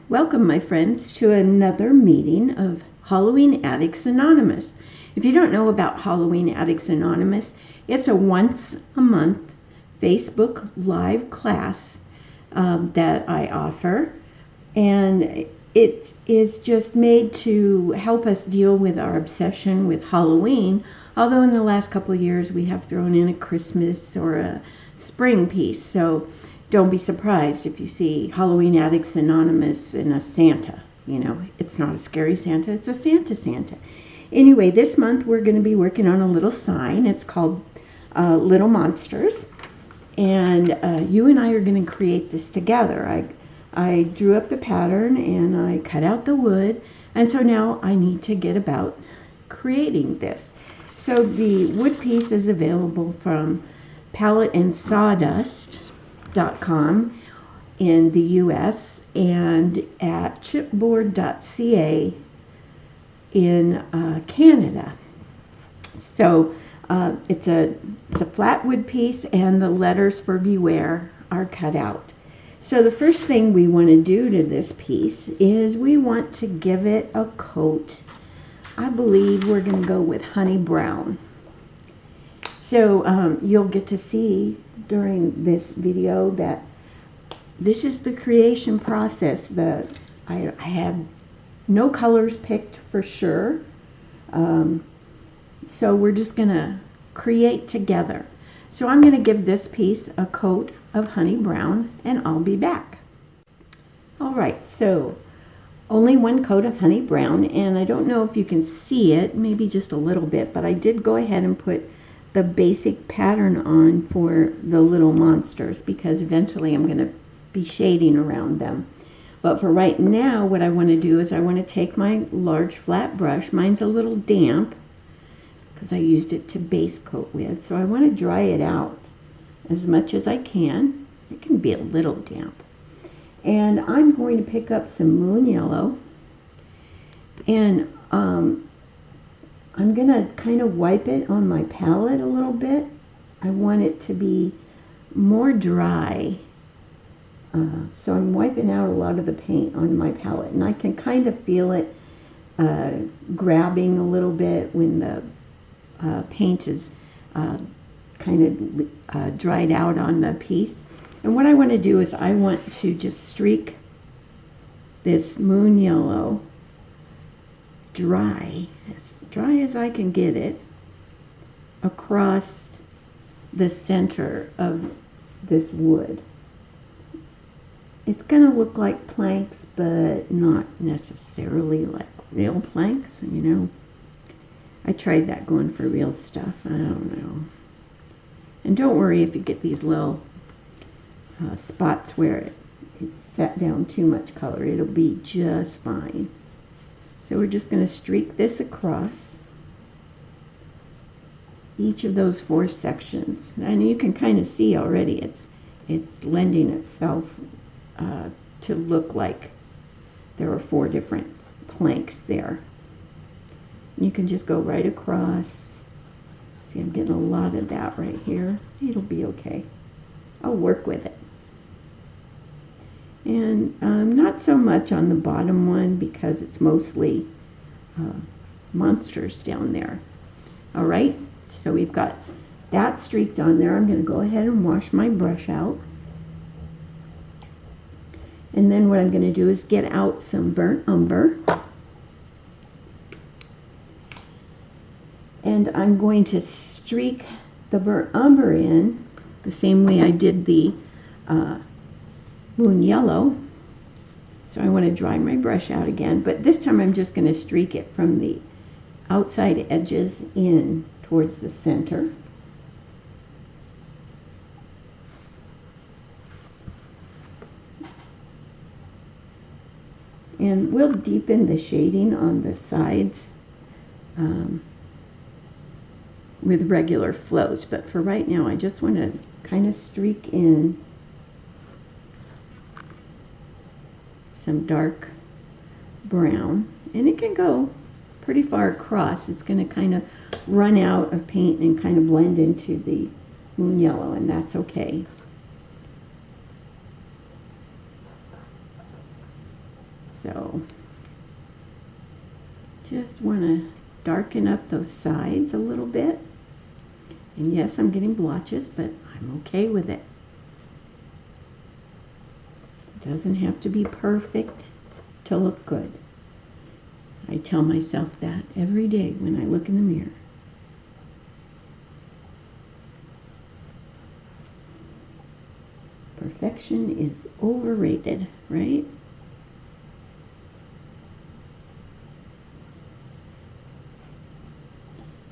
Welcome, my friends, to another meeting of Halloween Addicts Anonymous. If you don't know about Halloween Addicts Anonymous, it's a once a month Facebook Live class that I offer, and it is just made to help us deal with our obsession with Halloween, although in the last couple of years we have thrown in a Christmas or a spring piece, so don't be surprised if you see Halloween Addicts Anonymous and a Santa. You know, it's not a scary Santa, it's a Santa. Anyway, this month we're going to be working on a little sign. It's called Little Monsters. And you and I are going to create this together. I drew up the pattern and I cut out the wood. And so now I need to get about creating this. So the wood piece is available from PalletteandSawdust.com in the US and at chipboard.ca in Canada. So it's a flat wood piece, and the letters for beware are cut out. So the first thing we want to do to this piece is we want to give it a coat. I believe we're going to go with honey brown. So you'll get to see during this video that this is the creation process. I have no colors picked for sure. So we're just going to create together. So I'm going to give this piece a coat of honey brown, and I'll be back. Alright, so only one coat of honey brown, and I don't know if you can see it, maybe just a little bit, but I did go ahead and put the basic pattern on for the little monsters because eventually I'm going to be shading around them. But for right now, what I want to do is I want to take my large flat brush. Mine's a little damp because I used it to base coat with. So I want to dry it out as much as I can. It can be a little damp. And I'm going to pick up some moon yellow. And I'm going to kind of wipe it on my palette a little bit. I want it to be more dry. So I'm wiping out a lot of the paint on my palette, and I can kind of feel it grabbing a little bit when the paint is kind of dried out on the piece. And what I want to do is I want to just streak this moon yellow dry as I can get it across the center of this wood. It's going to look like planks, but not necessarily like real planks, you know. I tried that going for real stuff. I don't know. And don't worry if you get these little spots where it's set down too much color. It'll be just fine. So we're just going to streak this across each of those 4 sections. And you can kind of see already it's lending itself to look like there are 4 different planks there. You can just go right across. See, I'm getting a lot of that right here. It'll be okay. I'll work with it. And not so much on the bottom one because it's mostly monsters down there. All right, so we've got that streaked on there. I'm going to go ahead and wash my brush out. And then what I'm going to do is get out some burnt umber. And I'm going to streak the burnt umber in the same way I did the moon yellow. So I want to dry my brush out again, but this time I'm just going to streak it from the outside edges in towards the center. And we'll deepen the shading on the sides with regular flows. But for right now, I just want to kind of streak in some dark brown. And it can go pretty far across. It's going to kind of run out of paint and kind of blend into the moon yellow, and that's okay. So just want to darken up those sides a little bit. And yes, I'm getting blotches, but I'm okay with it. It doesn't have to be perfect to look good. I tell myself that every day when I look in the mirror. Perfection is overrated, right?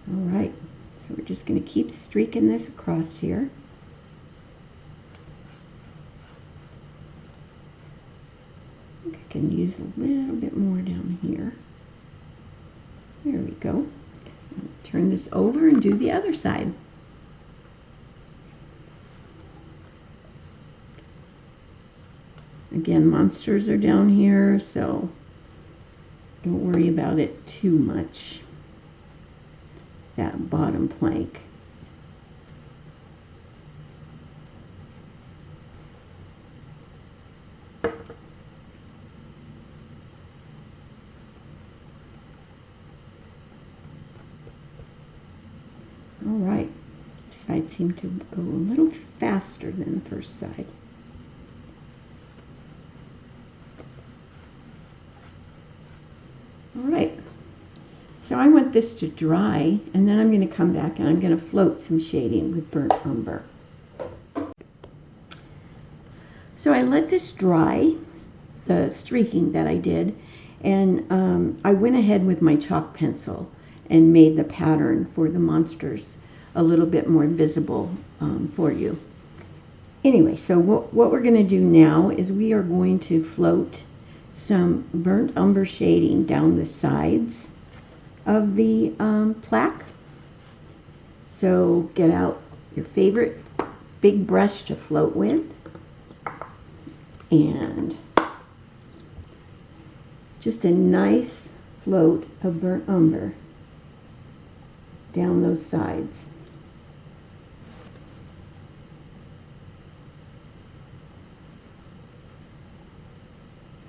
All right, so we're just going to keep streaking this across here. I think I can use a little bit more down here. There we go. Turn this over and do the other side. Again, monsters are down here, so don't worry about it too much. That bottom plank. All right, this side seemed to go a little faster than the first side. All right, so I want this to dry, and then I'm going to come back and I'm going to float some shading with burnt umber. So I let this dry, the streaking that I did, and I went ahead with my chalk pencil and made the pattern for the monsters a little bit more visible for you. Anyway, so what we're going to do now is we are going to float some burnt umber shading down the sides of the plaque. So get out your favorite big brush to float with, and just a nice float of burnt umber down those sides.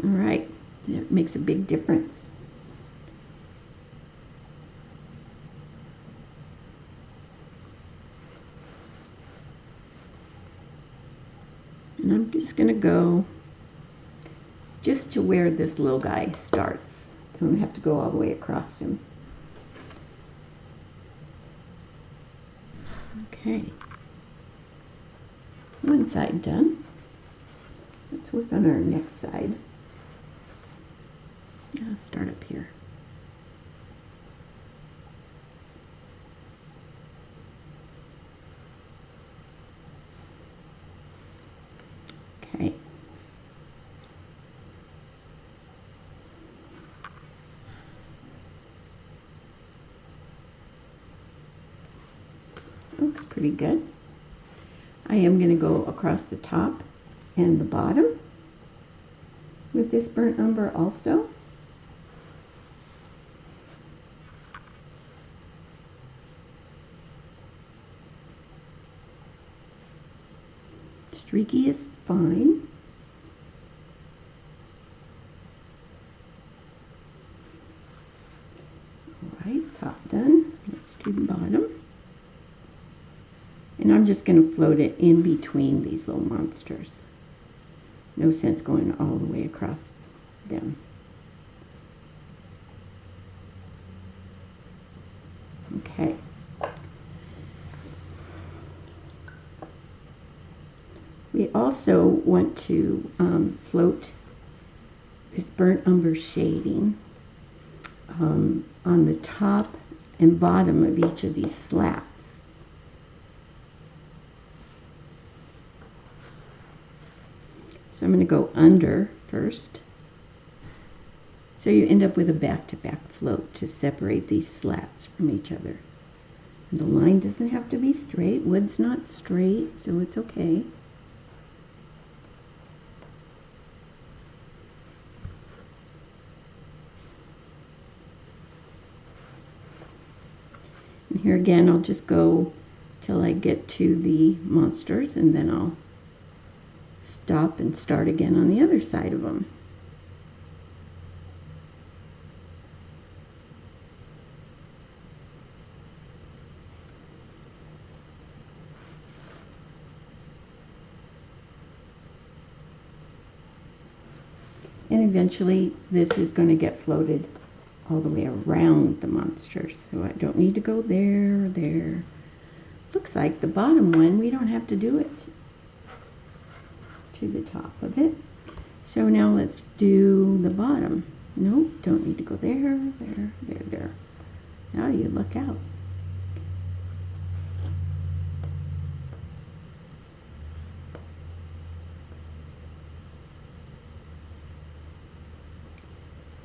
All right, it makes a big difference. And I'm just going to go just to where this little guy starts. I don't have to go all the way across him. Okay, one side done. Let's work on our next side. I'll start up here. Okay. Looks pretty good. I am going to go across the top and the bottom with this burnt umber also. Streaky is fine. All right, top done. Let's do the bottom. And I'm just going to float it in between these little monsters. No sense going all the way across them. Okay. We also want to float this burnt umber shading on the top and bottom of each of these slats. So I'm going to go under first. So you end up with a back-to-back float to separate these slats from each other. And the line doesn't have to be straight. Wood's not straight, so it's okay. And here again, I'll just go till I get to the monsters, and then I'll stop and start again on the other side of them. And eventually this is going to get floated all the way around the monsters. So I don't need to go there, there. Looks like the bottom one, we don't have to do it to the top of it. So now let's do the bottom. Nope, don't need to go there, there, there, there. Now you look out.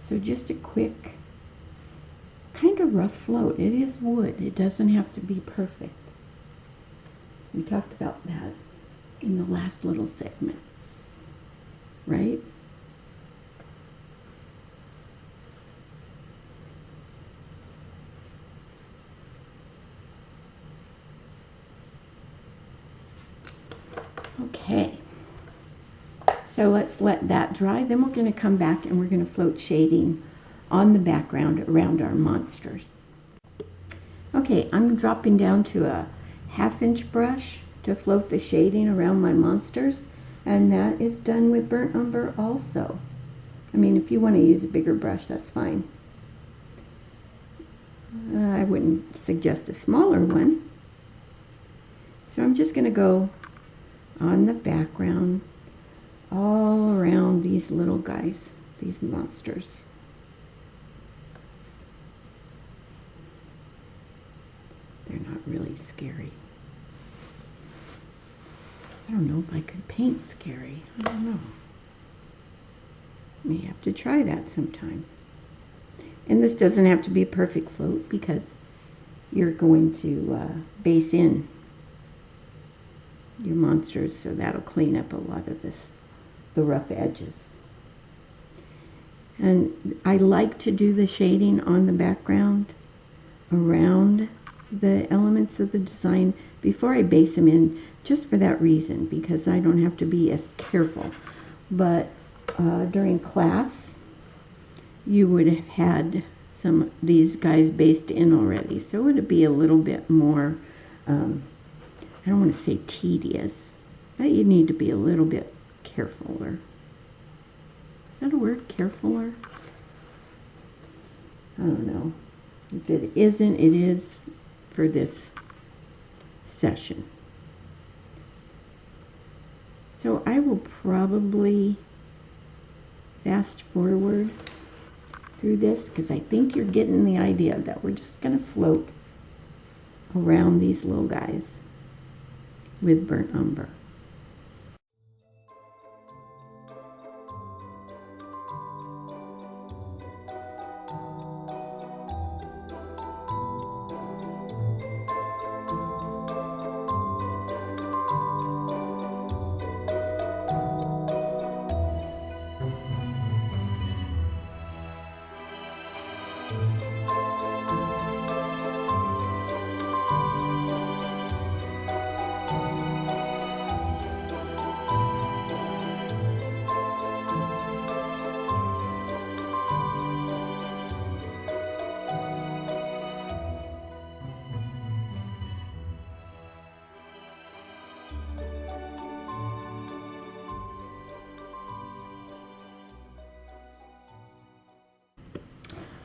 So just a quick, kind of rough float. It is wood. It doesn't have to be perfect. We talked about that in the last little segment, right? Okay. So let's let that dry. Then we're going to come back and we're going to float shading on the background around our monsters. Okay, I'm dropping down to a 1/2 inch brush to float the shading around my monsters, and that is done with burnt umber also. I mean, if you want to use a bigger brush, that's fine. I wouldn't suggest a smaller one. So I'm just going to go on the background all around these little guys, these monsters. They're not really scary. I don't know if I could paint scary. I don't know. May have to try that sometime. And this doesn't have to be a perfect float because you're going to base in your monsters, so that'll clean up a lot of the rough edges. And I like to do the shading on the background around the elements of the design before I base them in, just for that reason, because I don't have to be as careful. But during class, you would have had some of these guys based in already, so it would be a little bit more, I don't want to say tedious, but you need to be a little bit carefuler. Is that a word, carefuler? I don't know. If it isn't, it is for this session. So I will probably fast forward through this because I think you're getting the idea that we're just going to float around these little guys with burnt umber.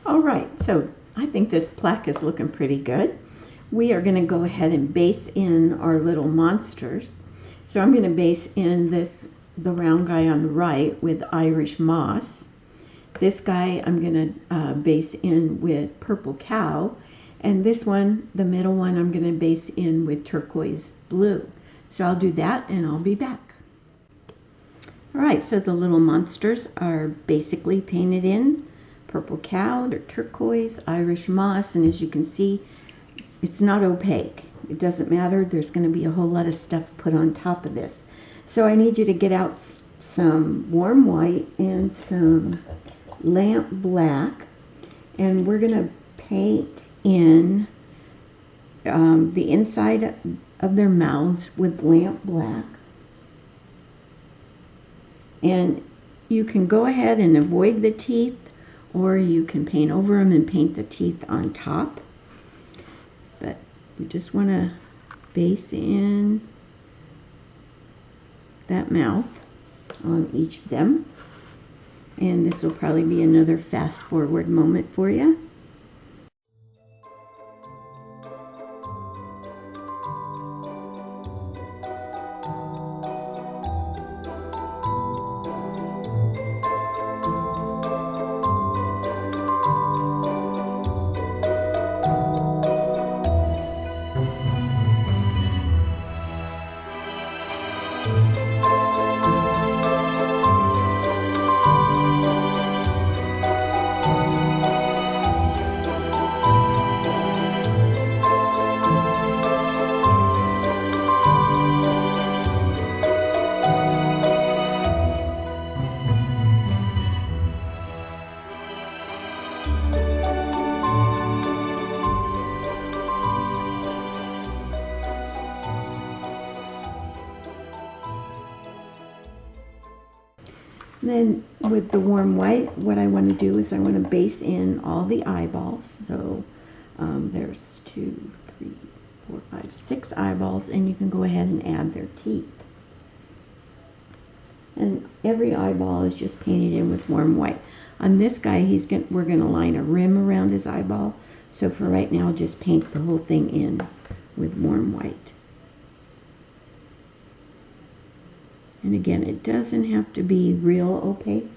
All right, so I think this plaque is looking pretty good. We are going to go ahead and base in our little monsters. So I'm going to base in the round guy on the right with Irish moss. This guy I'm going to base in with purple cow. And this one, the middle one, I'm going to base in with turquoise blue. So I'll do that and I'll be back. All right, so the little monsters are basically painted in. Purple cow, they're turquoise, Irish moss, and as you can see, it's not opaque. It doesn't matter. There's going to be a whole lot of stuff put on top of this. So I need you to get out some warm white and some lamp black, and we're going to paint in the inside of their mouths with lamp black. And you can go ahead and avoid the teeth, or you can paint over them and paint the teeth on top. But we just want to base in that mouth on each of them. And this will probably be another fast forward moment for you. Then with the warm white, what I want to do is I want to base in all the eyeballs. So there's 2, 3, 4, 5, 6 eyeballs, and you can go ahead and add their teeth. And every eyeball is just painted in with warm white. On this guy, we're going to line a rim around his eyeball. So for right now, just paint the whole thing in with warm white. And again, it doesn't have to be real opaque.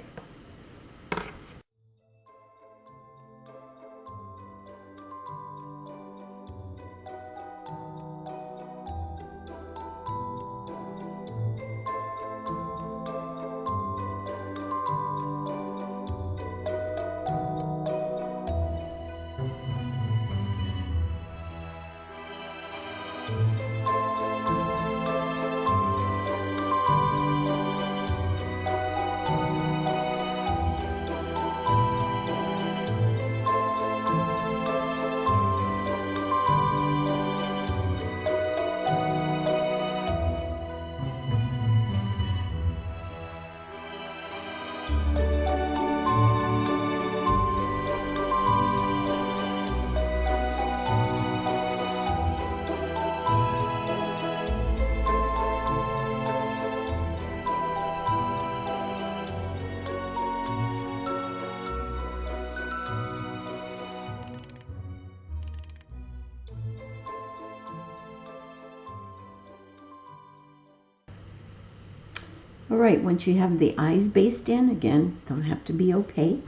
All right, once you have the eyes based in, again, don't have to be opaque,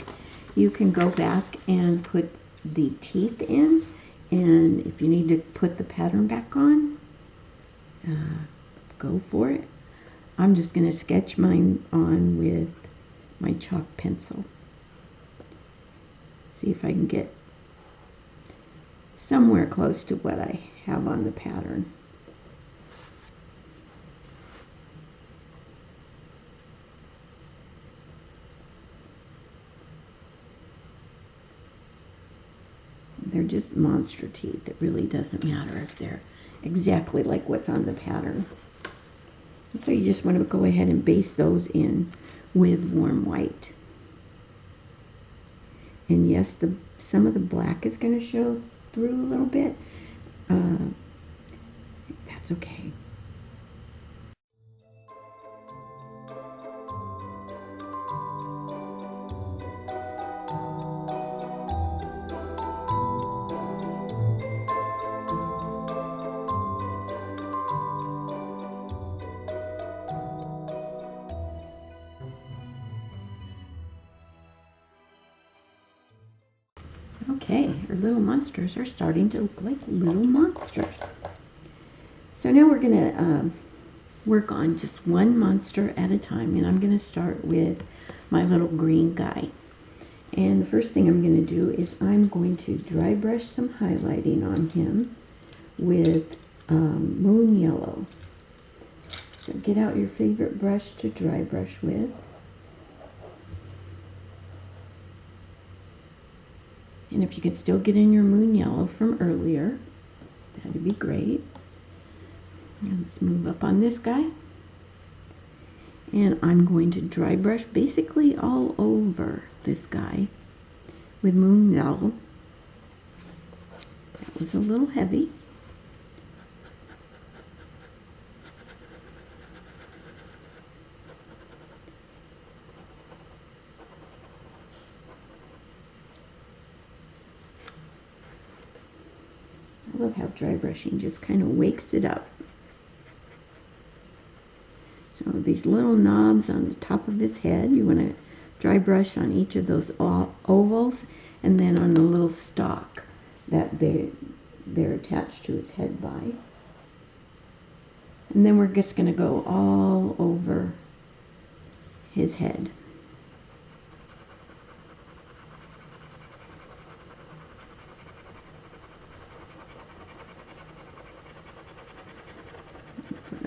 you can go back and put the teeth in, and if you need to put the pattern back on, go for it. I'm just going to sketch mine on with my chalk pencil. See if I can get somewhere close to what I have on the pattern. They're just monster teeth. It really doesn't matter if they're exactly like what's on the pattern. And so you just want to go ahead and base those in with warm white. And yes, some of the black is going to show through a little bit. That's okay. Okay, our little monsters are starting to look like little monsters. So now we're going to work on just one monster at a time, and I'm going to start with my little green guy. And the first thing I'm going to do is I'm going to dry brush some highlighting on him with moon yellow. So get out your favorite brush to dry brush with. And if you could still get in your moon yellow from earlier, that'd be great. And let's move up on this guy. And I'm going to dry brush basically all over this guy with moon yellow. That was a little heavy. love how dry brushing just kind of wakes it up. So these little knobs on the top of his head, you want to dry brush on each of those ovals, and then on the little stalk that they're attached to his head by. And then we're just going to go all over his head.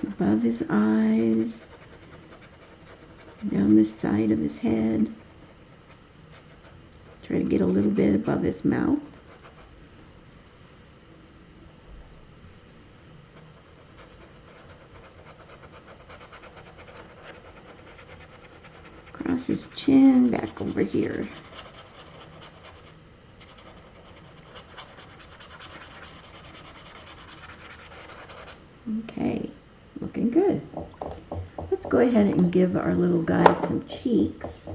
Above his eyes, down the side of his head. Try to get a little bit above his mouth. Across his chin, back over here. Okay, looking good. Let's go ahead and give our little guy some cheeks.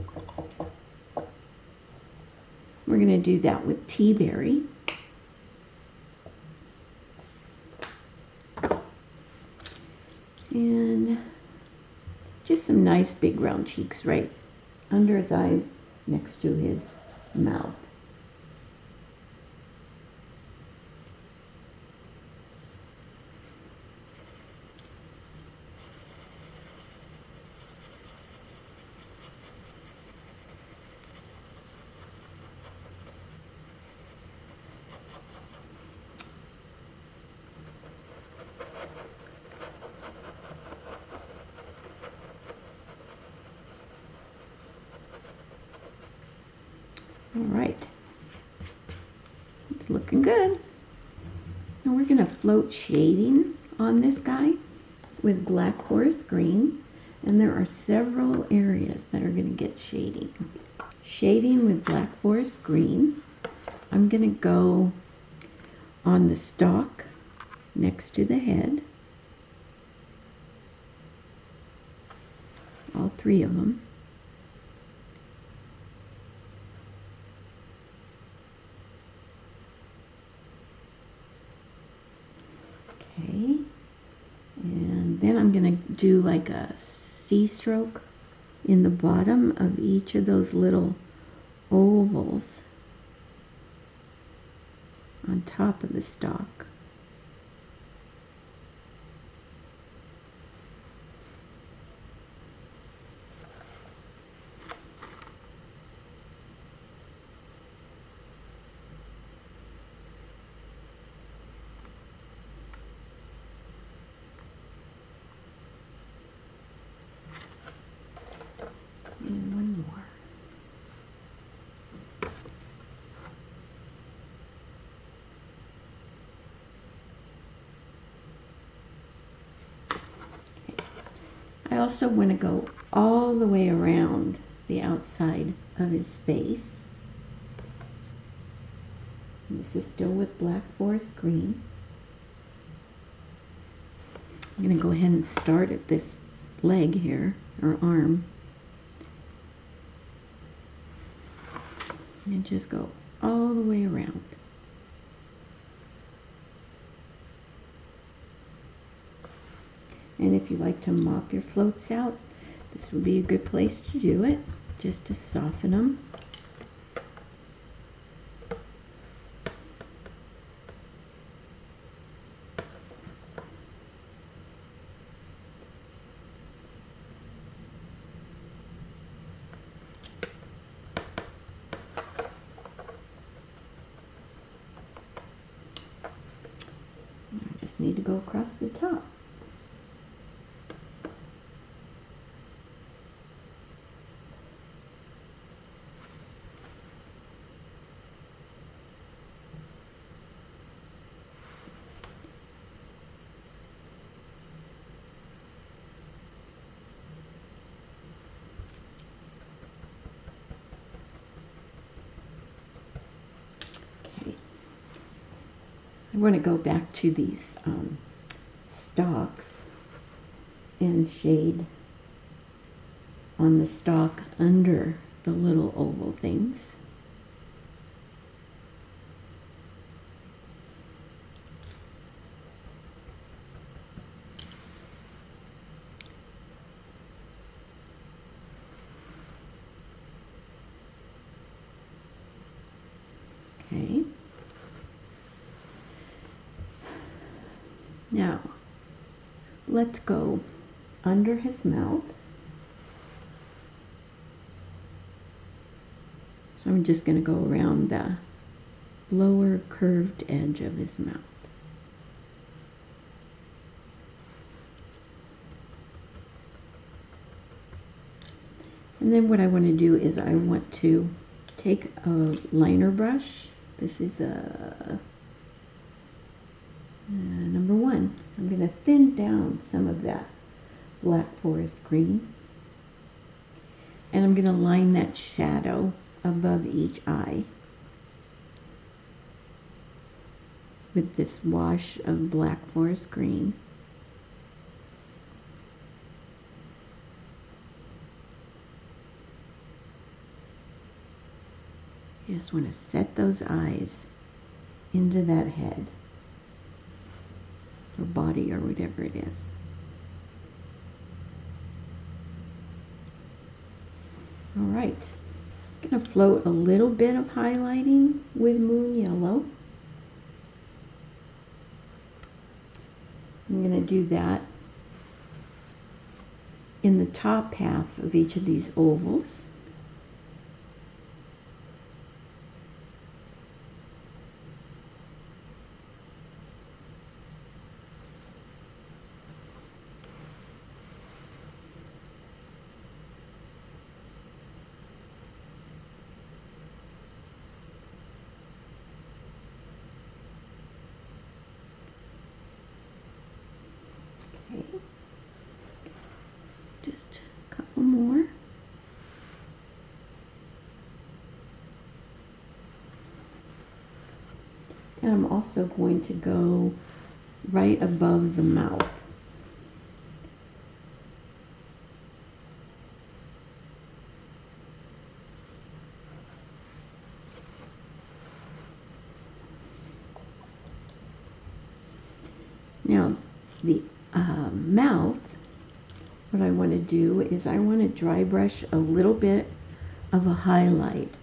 We're going to do that with tea berry. And just some nice big round cheeks right under his eyes next to his mouth. All right, it's looking good. Now we're going to float shading on this guy with black forest green, and there are several areas that are going to get shading. Shading with black forest green, I'm going to go on the stalk next to the head, all three of them. Okay, and then I'm going to do like a C stroke in the bottom of each of those little ovals on top of the stalk. And one more. I also want to go all the way around the outside of his face. And this is still with black forest green. I'm going to go ahead and start at this leg here, or arm. And just go all the way around. And if you like to mop your floats out, this would be a good place to do it, just to soften them. I just need to go across the top. I want to go back to these stalks and shade on the stalk under the little oval things. Okay. Now, let's go under his mouth. So I'm just going to go around the lower curved edge of his mouth. And then what I want to do is I want to take a liner brush. This is a number 1. I'm going to thin down some of that black forest green. And I'm going to line that shadow above each eye with this wash of black forest green. You just want to set those eyes into that head or body or whatever it is. All right, I'm going to float a little bit of highlighting with Moon Yellow. I'm going to do that in the top half of each of these ovals. Okay, just a couple more. And I'm also going to go right above the mouth. Now, the mouth, what I want to do is I want to dry brush a little bit of a highlight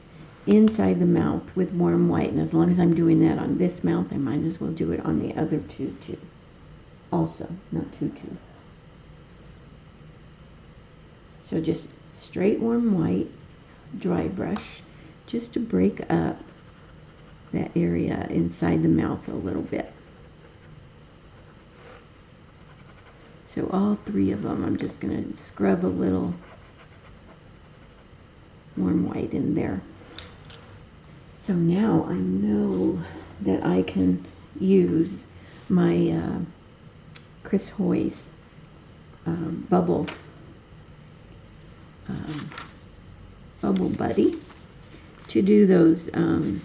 inside the mouth with warm white. And as long as I'm doing that on this mouth, I might as well do it on the other two too. Also, not two. So just straight warm white, dry brush, just to break up that area inside the mouth a little bit. So all 3 of them, I'm just going to scrub a little warm white in there. So now I know that I can use my Chris Hoy's bubble buddy to do those the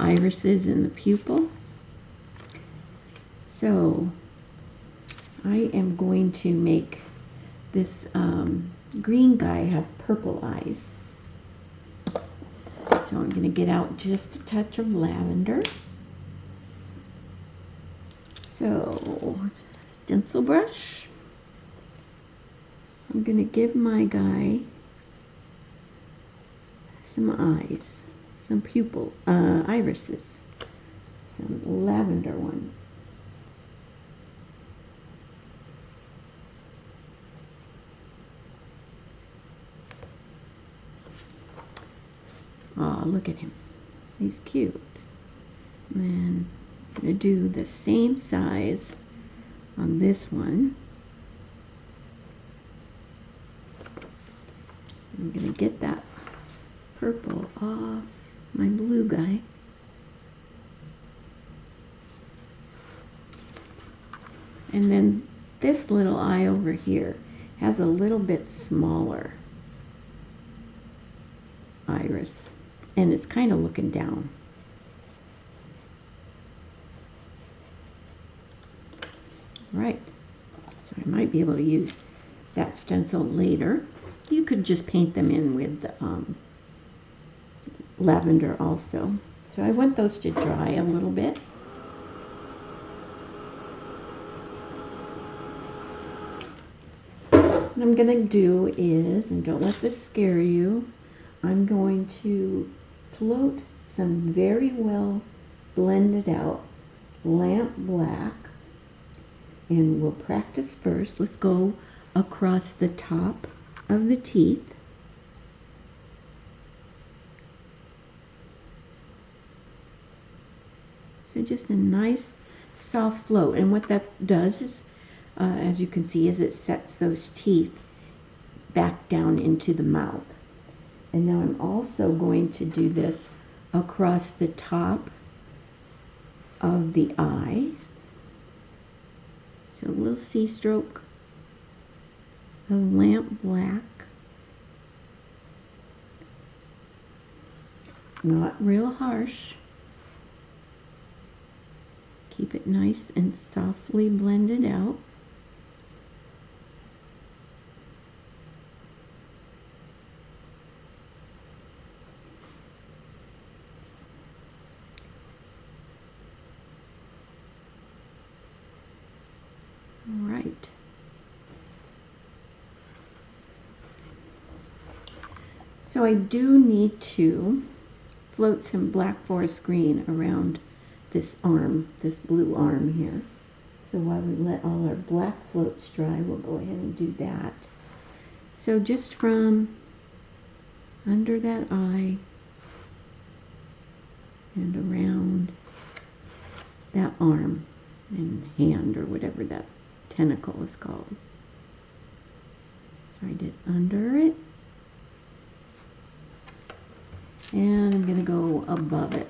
irises and the pupil. So I am going to make this green guy have purple eyes. So I'm going to get out just a touch of lavender. So, stencil brush. I'm going to give my guy some eyes, some pupil, irises, some lavender ones. Oh, look at him. He's cute. And then I'm going to do the same size on this one. I'm going to get that purple off my blue guy. And then this little eye over here has a little bit smaller iris, and it's kind of looking down. Right, so I might be able to use that stencil later. You could just paint them in with lavender also. So I want those to dry a little bit. What I'm going to do is, and don't let this scare you, I'm going to float some very well blended out lamp black, and we'll practice first. Let's go across the top of the teeth. So just a nice soft float, and what that does is, as you can see, is it sets those teeth back down into the mouth. And now I'm also going to do this across the top of the eye. So a little C-stroke of lamp black. It's not real harsh. Keep it nice and softly blended out. All right. So I do need to float some black forest green around this arm, this blue arm here. So while we let all our black floats dry, we'll go ahead and do that. So just from under that eye and around that arm and hand, or whatever that tentacle is called. So I did under it, and I'm going to go above it.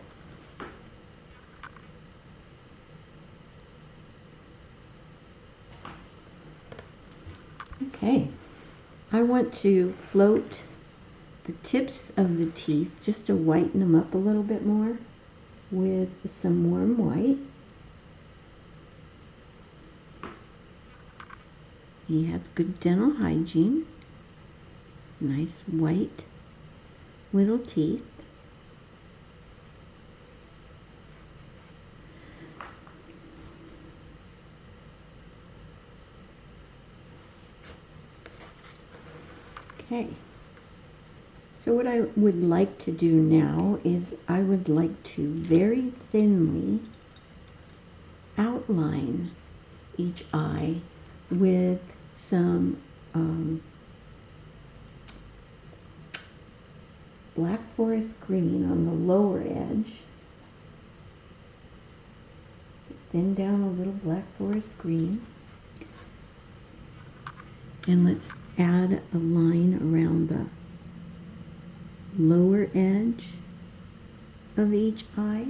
Okay, I want to float the tips of the teeth just to whiten them up a little bit more with some warm white. He has good dental hygiene. Nice white little teeth. Okay. So what I would like to do now is I would like to very thinly outline each eye with some black forest green on the lower edge. So thin down a little black forest green. And let's add a line around the lower edge of each eye.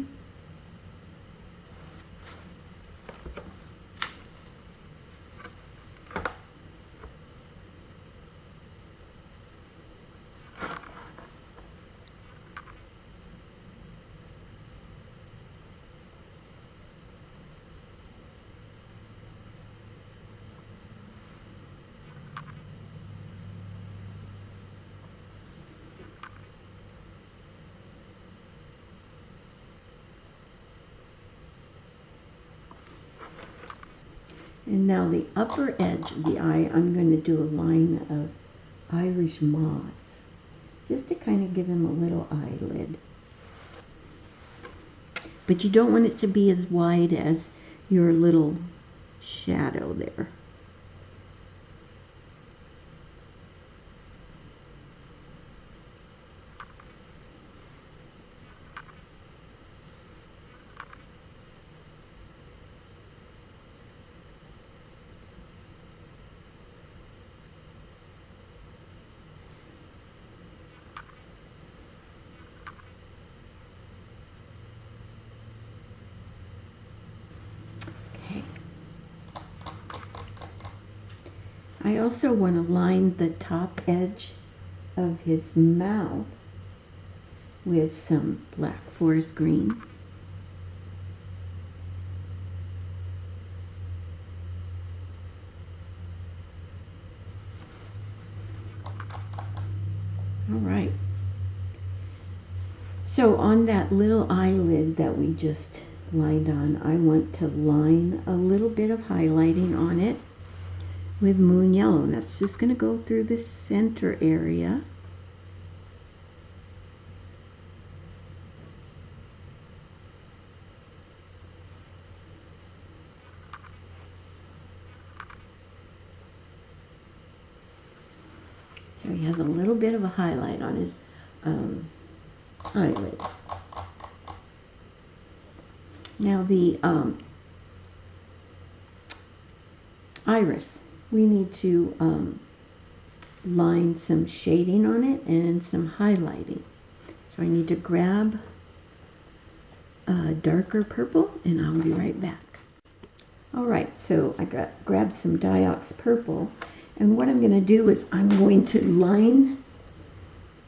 And now the upper edge of the eye, I'm going to do a line of Irish moss, just to kind of give him a little eyelid. But you don't want it to be as wide as your little shadow there. I also want to line the top edge of his mouth with some black forest green. All right. So on that little eyelid that we just lined on, I want to line a little bit of highlighting on it with moon yellow. And that's just going to go through the center area. So he has a little bit of a highlight on his eyelid. Now the iris, we need to line some shading on it and some highlighting. So I need to grab a darker purple and I'll be right back. Alright, so I grabbed some Diox purple, and what I'm going to do is I'm going to line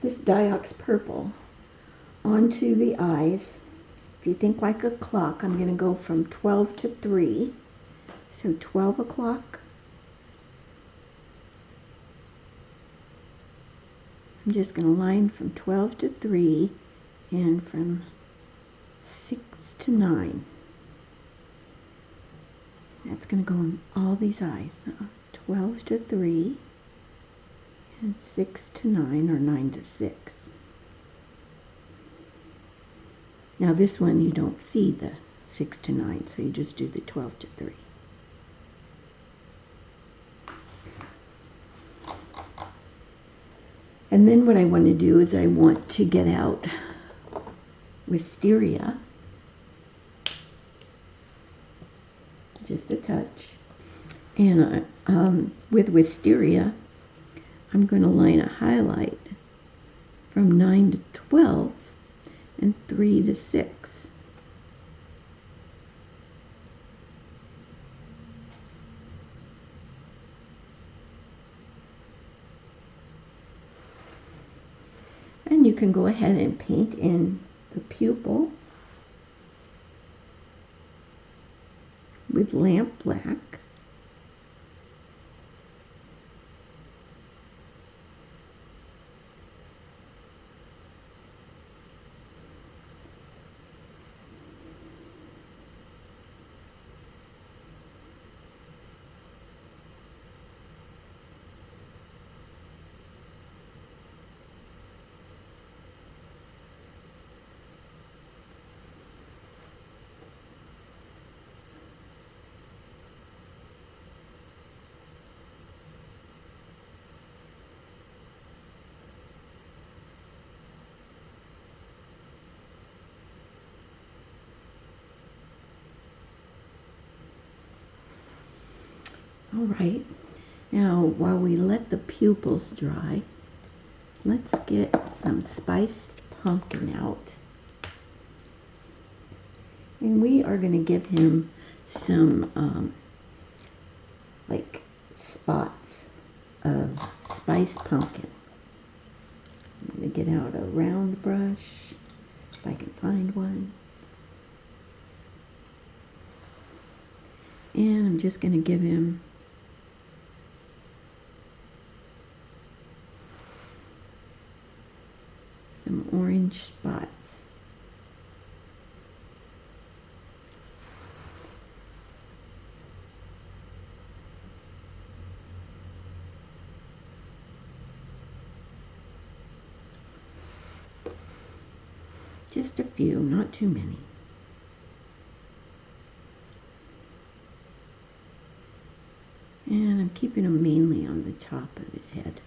this Diox purple onto the eyes. If you think like a clock, I'm going to go from 12 to 3. So 12 o'clock. I'm just going to line from 12 to 3 and from 6 to 9. That's going to go in all these eyes. So 12 to 3 and 6 to 9 or 9 to 6. Now this one you don't see the 6 to 9, so you just do the 12 to 3. And then what I want to do is I want to get out Wisteria, just a touch. And with Wisteria, I'm going to line a highlight from 9 to 12 and 3 to 6. And you can go ahead and paint in the pupil with lamp black. All right, now while we let the pupils dry, let's get some spiced pumpkin out. And we are going to give him some like spots of spiced pumpkin. I'm going to get out a round brush, if I can find one. And I'm just going to give him some orange spots. Just a few, not too many. And I'm keeping them mainly on the top of his head.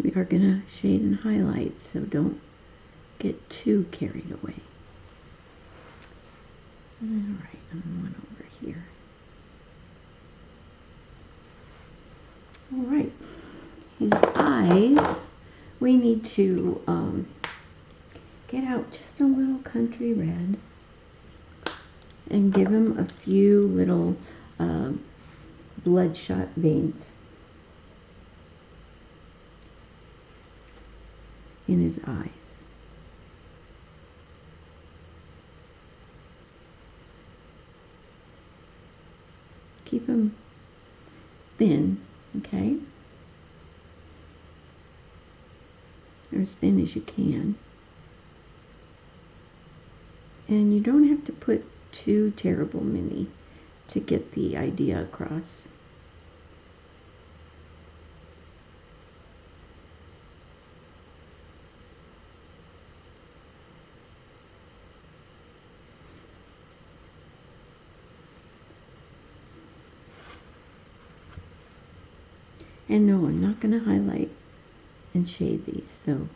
We are going to shade and highlight, so don't get too carried away. Alright, and one over here. Alright, his eyes, we need to get out just a little country red and give him a few little bloodshot veins in his eyes. Keep them thin, okay? Or as thin as you can. And you don't have to put too terrible many to get the idea across. And no, I'm not going to highlight and shade these, so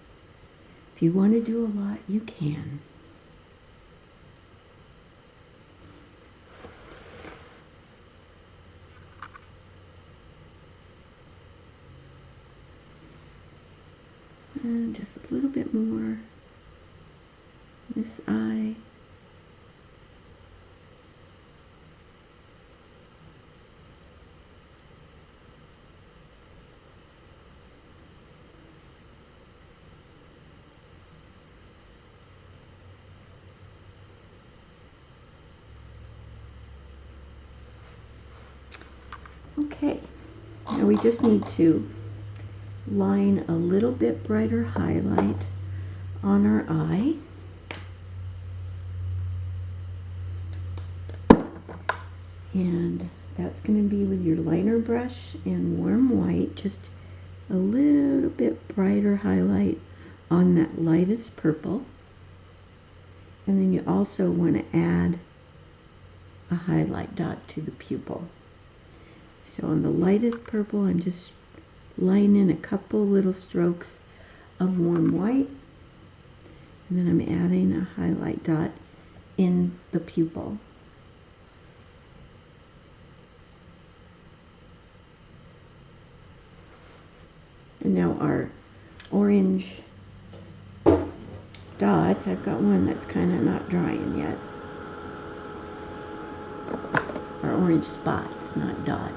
if you want to do a lot, you can. And just a little bit more. This eye. Okay, now we just need to line a little bit brighter highlight on our eye. And that's going to be with your liner brush and warm white, just a little bit brighter highlight on that lightest purple. And then you also want to add a highlight dot to the pupil. So on the lightest purple, I'm just lining a couple little strokes of warm white, and then I'm adding a highlight dot in the pupil. And now our orange dots, I've got one that's kind of not drying yet. Our orange spots, not dots.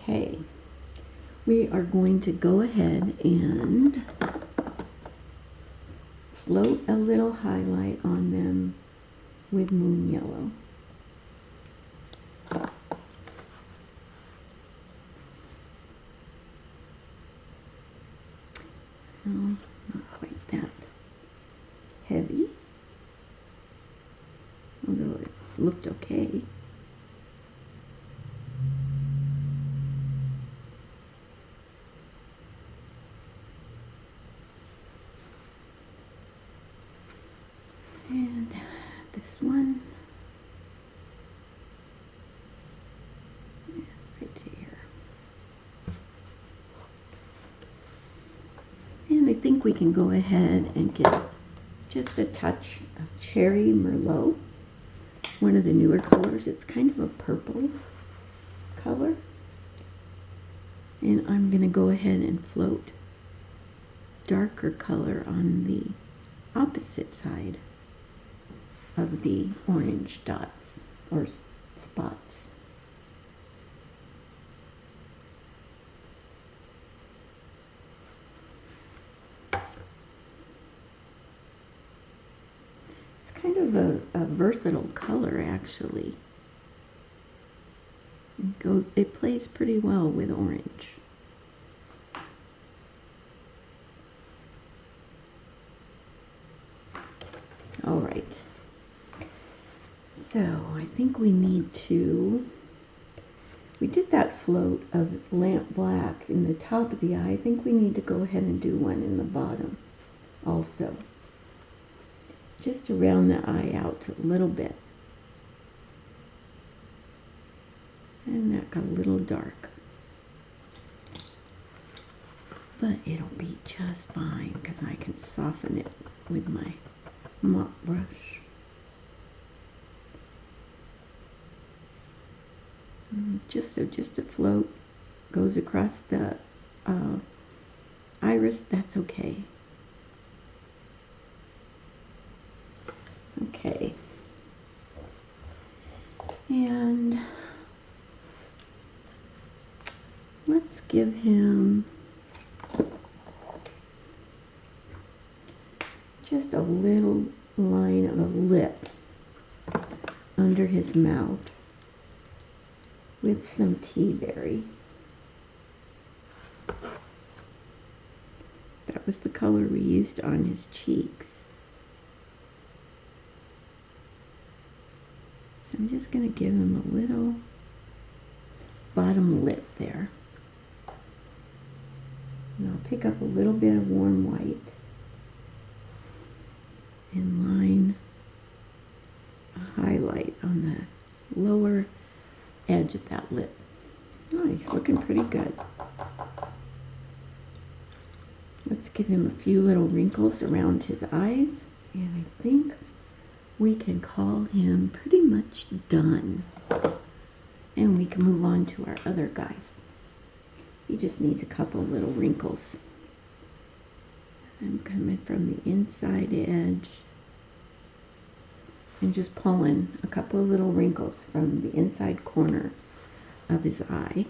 Okay, we are going to go ahead and float a little highlight on them with moon yellow. Oh, not quite that heavy, although it looked okay. And this one, right here. And I think we can go ahead and get just a touch of Cherry Merlot, one of the newer colors. It's kind of a purple color. And I'm going to go ahead and float darker color on the opposite side of the orange dots or spots. It's kind of a versatile color, actually. It plays pretty well with orange. All right. So I think we need to, we did that float of lamp black in the top of the eye. I think we need to go ahead and do one in the bottom also. Just to round the eye out a little bit. And that got a little dark. But it'll be just fine because I can soften it with my mop brush. Just a float goes across the iris, that's okay. Okay. And let's give him just a little line of a lip under his mouth with some tea berry. That was the color we used on his cheeks. going to give him a little bottom lip there. And I'll pick up a little bit of warm white and line a highlight on the lower edge of that lip. Oh, he's looking pretty good. Let's give him a few little wrinkles around his eyes, and I think we can call him pretty much done. And we can move on to our other guys. He just needs a couple little wrinkles. I'm coming from the inside edge and just pulling a couple of little wrinkles from the inside corner of his eye.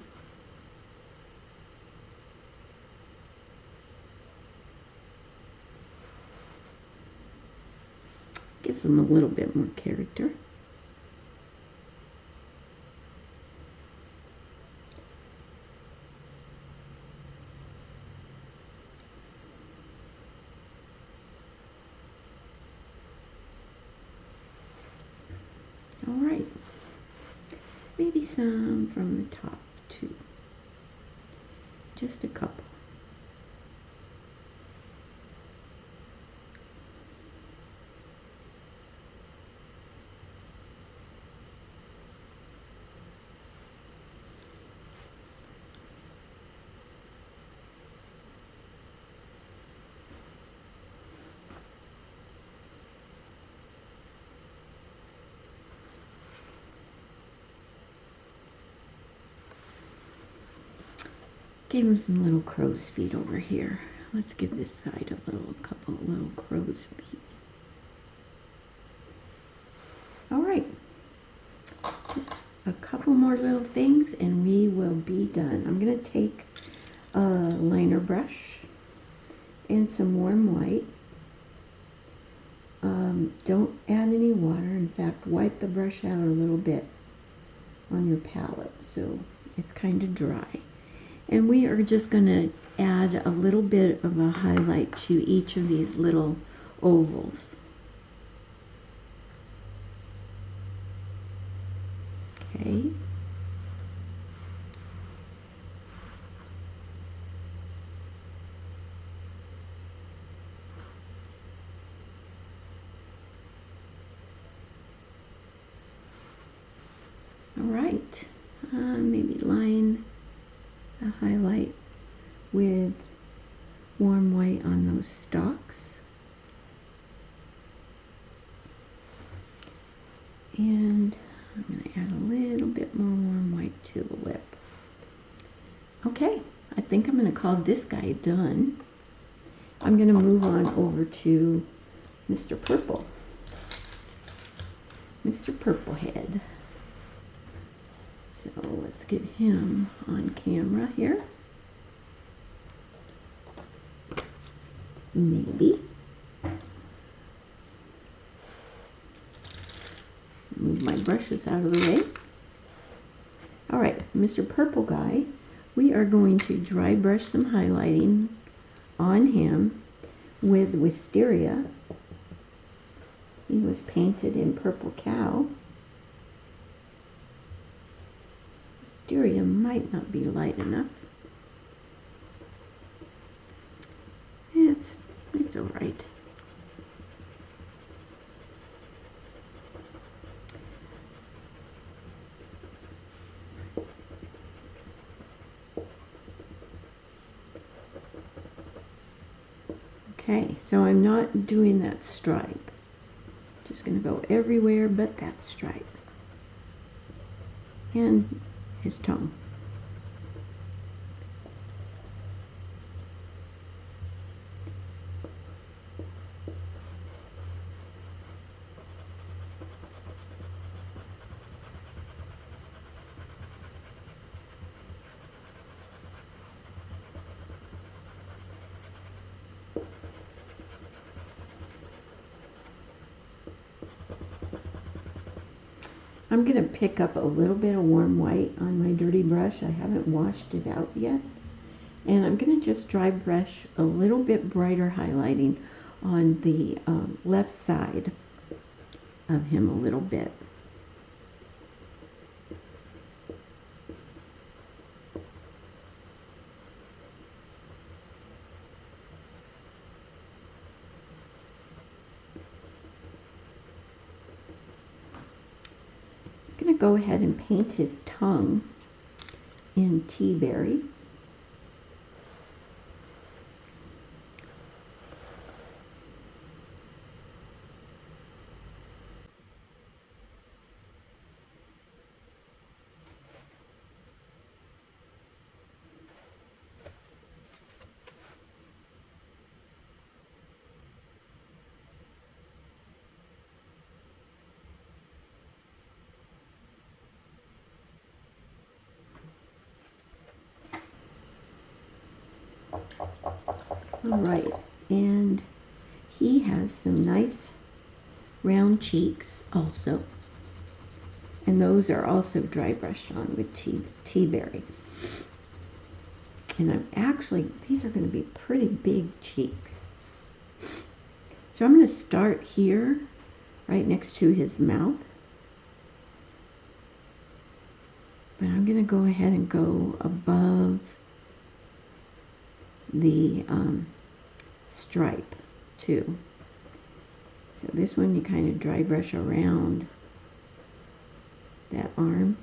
Gives him a little bit more character. All right, maybe some from the top too, just a couple. Give him some little crow's feet over here. Let's give this side a couple of little crow's feet. All right, just a couple more little things and we will be done. I'm going to take a liner brush and some warm white. Don't add any water. In fact, wipe the brush out a little bit on your palette so it's kind of dry. And we are just going to add a little bit of a highlight to each of these little ovals. Okay. All right. Maybe line a highlight with warm white on those stalks. And I'm going to add a little bit more warm white to the lip. Okay, I think I'm going to call this guy done. I'm going to move on over to Mr. Purple. Mr. Purple Head. So let's get him on camera here. Maybe. Move my brushes out of the way. All right, Mr. Purple Guy, we are going to dry brush some highlighting on him with Wisteria. He was painted in Purple Cow. Wisteria might not be light enough. It's all right. Okay, so I'm not doing that stripe. Just going to go everywhere but that stripe. And his tongue. I'm going to pick up a little bit of warm white on my dirty brush. I haven't washed it out yet. And I'm going to just dry brush a little bit brighter highlighting on the left side of him a little bit. to go ahead and paint his tongue in tea berry. All right, and he has some nice round cheeks also, and those are also dry brushed on with tea berry. And these are going to be pretty big cheeks. So I'm going to start here, right next to his mouth. But I'm going to go ahead and go above the stripe too. So this one you kind of dry brush around that arm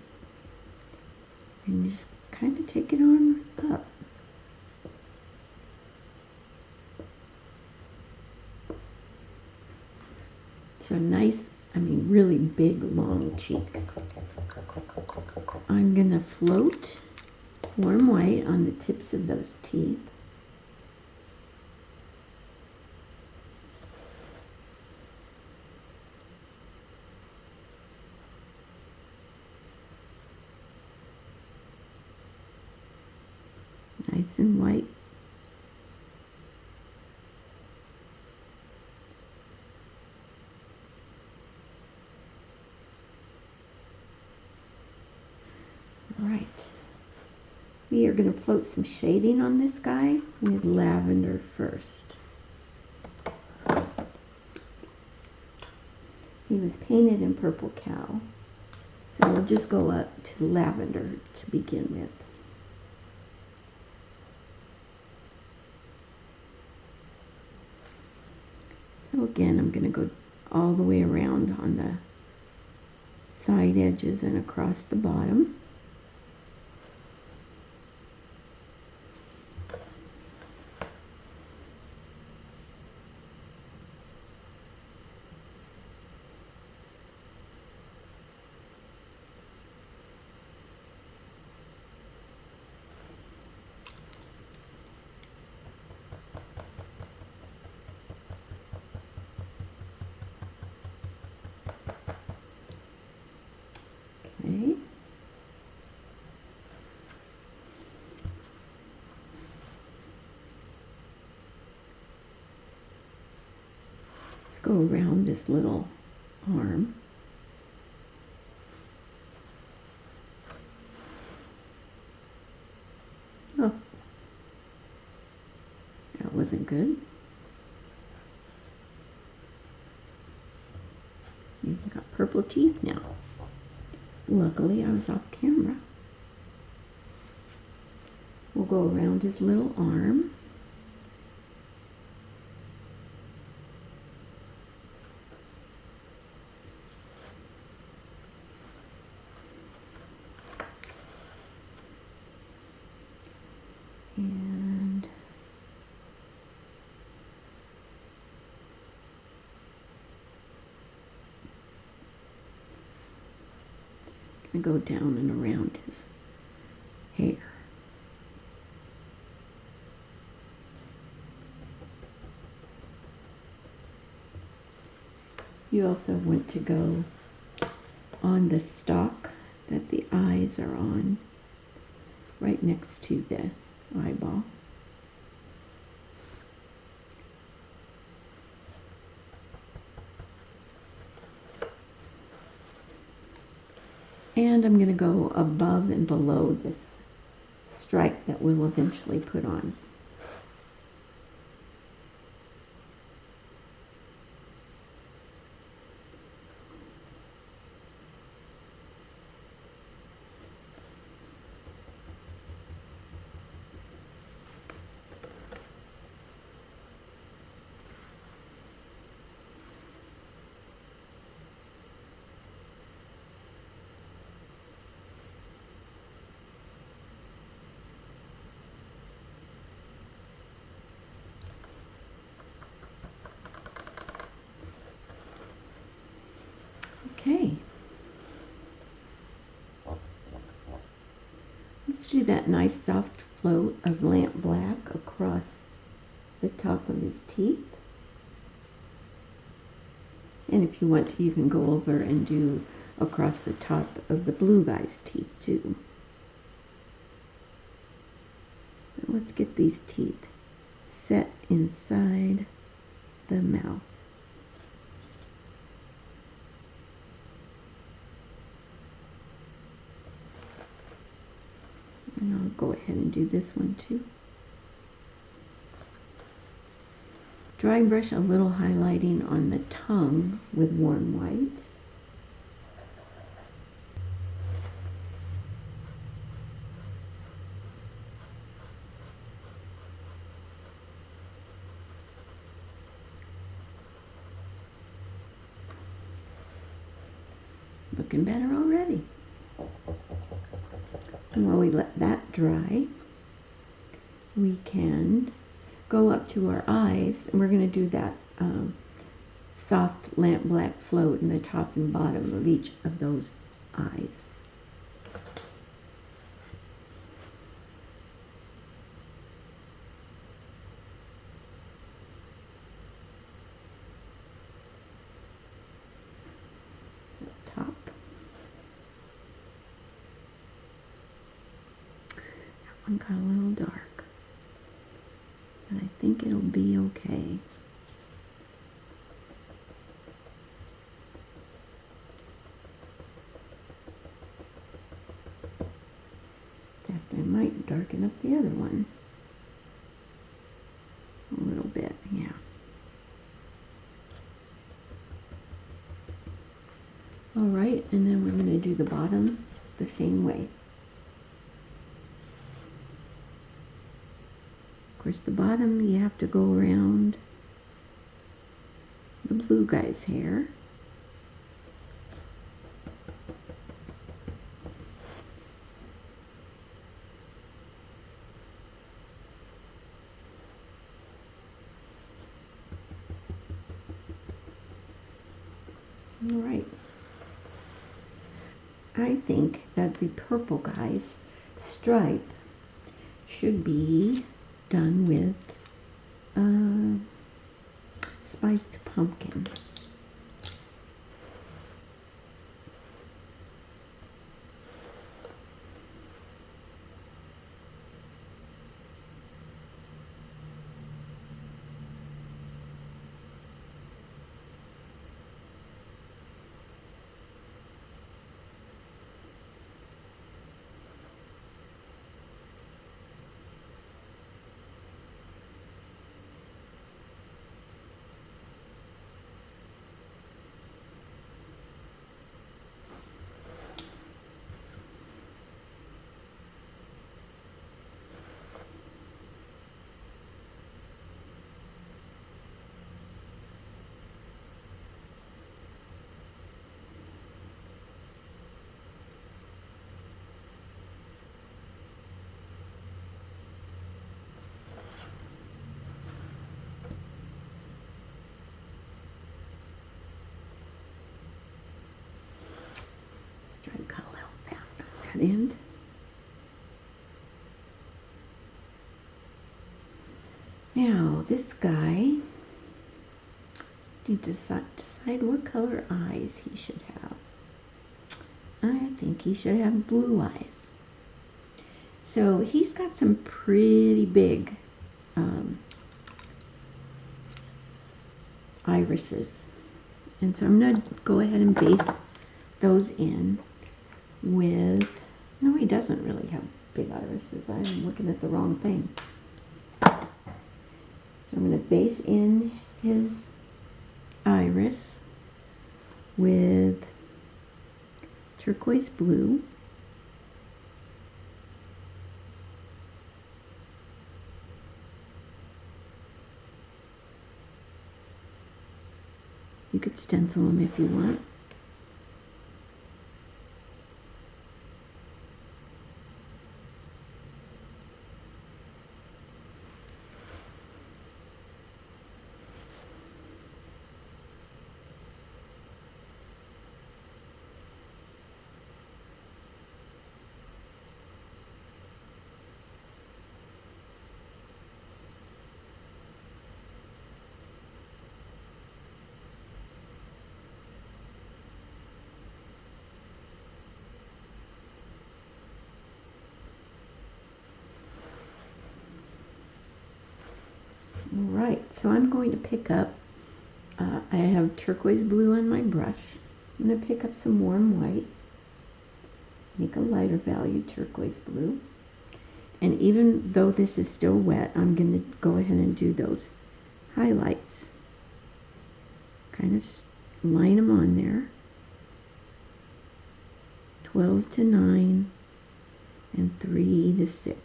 and you just kind of take it on up. So nice, really big long cheeks. I'm gonna float warm white on the tips of those teeth. Nice and white. All right. We are going to float some shading on this guy with lavender first. He was painted in purple cow, so we'll just go up to lavender to begin with. So again, I'm going to go all the way around on the side edges and across the bottom. Okay. Let's go around this little arm. Oh, that wasn't good. He's got purple teeth now. Luckily, I was off camera. We'll go around his little arm. And gonna go down and around his hair. You also want to go on the stalk that the eyes are on, right next to the eyeball. And I'm going to go above and below this stripe that we'll eventually put on. you that nice soft float of lamp black across the top of his teeth. And if you want to, you can go over and do across the top of the blue guy's teeth too. Now let's get these teeth set inside the mouth. And I'll go ahead and do this one too. Dry brush a little highlighting on the tongue with warm white. Looking better already. And while we let that dry, we can go up to our eyes, and we're going to do that soft lamp black float in the top and bottom of each of those eyes. Top. That one got a little dark, but I think it'll be okay. In fact, I might darken up the other one a little bit, yeah. Alright, and then we're going to do the bottom the same way. Of course, the bottom you have to go around the blue guy's hair. Alright. I think that the purple guy's stripe should be done with spiced pumpkin. Try to cut a little fat on that end. Now, this guy, you decide what color eyes he should have. I think he should have blue eyes. So he's got some pretty big irises. And so I'm going to go ahead and base those in with, no, he doesn't really have big irises. I'm looking at the wrong thing. So I'm going to base in his iris with turquoise blue. You could stencil them if you want. right, so I'm going to pick up, I have turquoise blue on my brush. I'm going to pick up some warm white, make a lighter value turquoise blue. And even though this is still wet, I'm going to go ahead and do those highlights. Kind of line them on there. 12 to 9 and 3 to 6.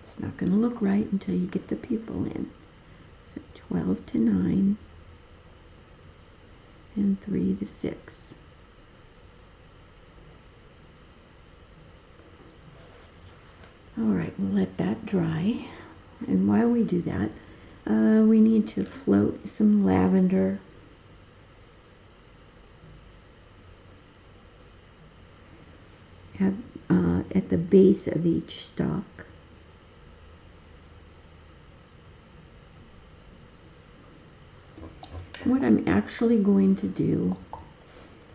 It's not going to look right until you get the pupil in. So 12 to 9 and 3 to 6. Alright, we'll let that dry. And while we do that, we need to float some lavender at the base of each stalk. What I'm actually going to do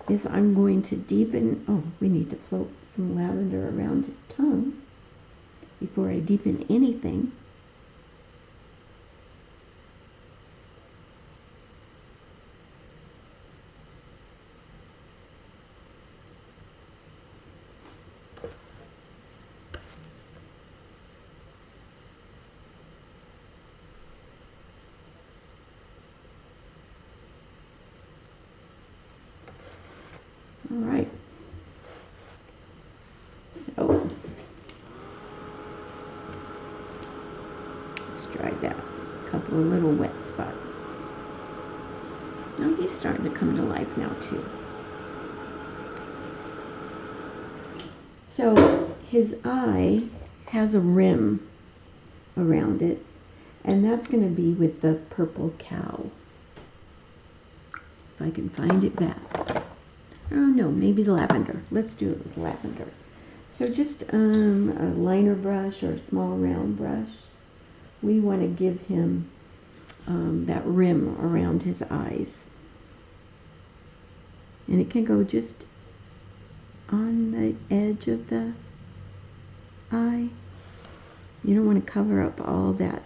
is I'm going to deepen, we need to float some lavender around his tongue before I deepen anything. All right, so let's try that. A couple of little wet spots. Now he's starting to come to life now too. So his eye has a rim around it, and that's going to be with the purple cow. If I can find it back. Oh no, maybe lavender. Let's do it with lavender. So just a liner brush or a small round brush. We want to give him that rim around his eyes. And it can go just on the edge of the eye. You don't want to cover up all that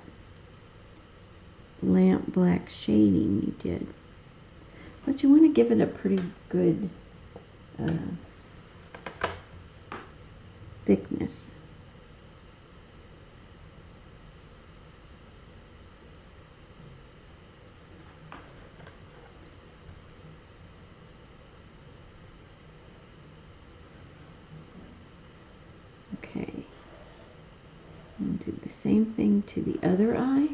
lamp black shading you did. But you want to give it a pretty good thickness. Okay. And do the same thing to the other eye.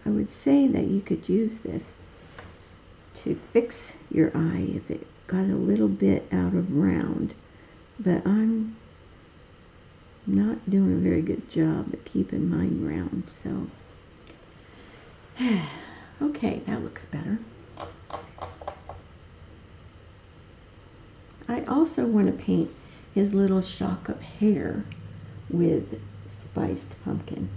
I would say that you could use this to fix your eye if it got a little bit out of round, but I'm not doing a very good job at keeping mine round, so okay, that looks better. I also want to paint his little shock of hair with spiced pumpkin.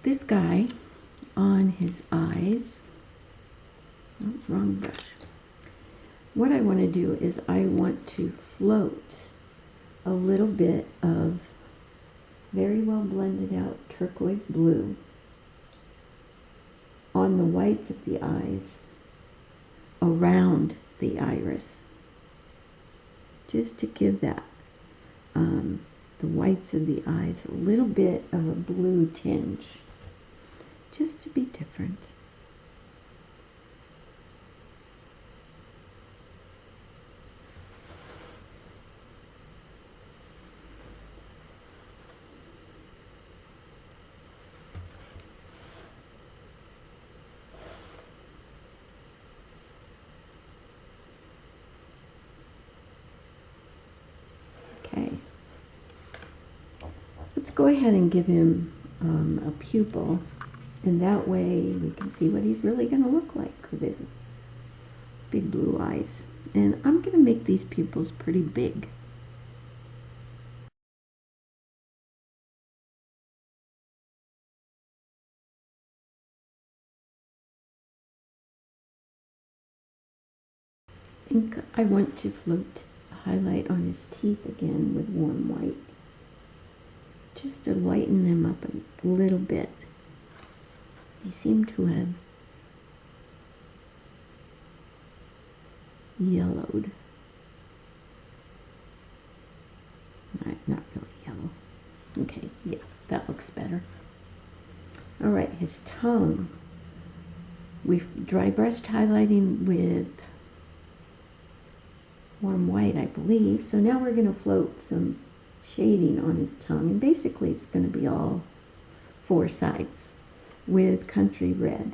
This guy on his eyes, oh, wrong brush. What I want to do is I want to float a little bit of very well blended out turquoise blue on the whites of the eyes around the iris, just to give that the whites of the eyes a little bit of a blue tinge, just to be different. go ahead and give him a pupil, and that way we can see what he's really going to look like with his big blue eyes. And I'm going to make these pupils pretty big. And I want to float a highlight on his teeth again with warm white, just to lighten them up a little bit. They seem to have yellowed. Not really yellow. Okay, yeah, that looks better. All right, his tongue. We've dry brushed highlighting with warm white, I believe. So now we're going to float some shading on his tongue. And basically it's going to be all four sides with country red.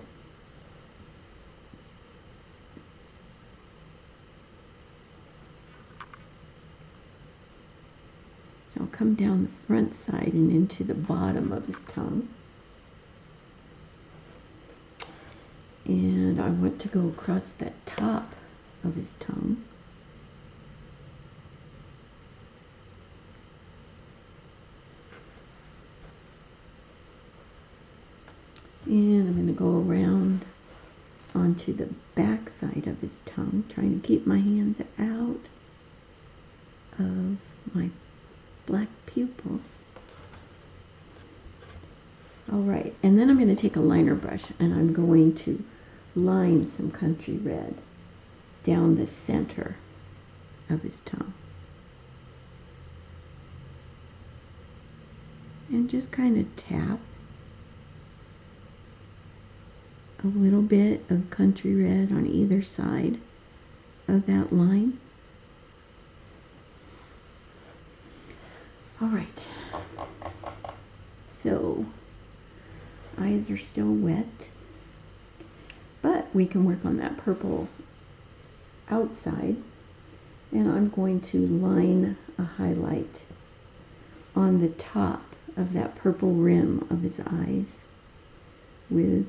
So I'll come down the front side and into the bottom of his tongue. And I want to go across that top of his tongue. And I'm going to go around onto the back side of his tongue, trying to keep my hands out of my black pupils. Alright, and then I'm going to take a liner brush and I'm going to line some country red down the center of his tongue. And just kind of tap a little bit of country red on either side of that line. All right, so eyes are still wet, but we can work on that purple outside, and I'm going to line a highlight on the top of that purple rim of his eyes with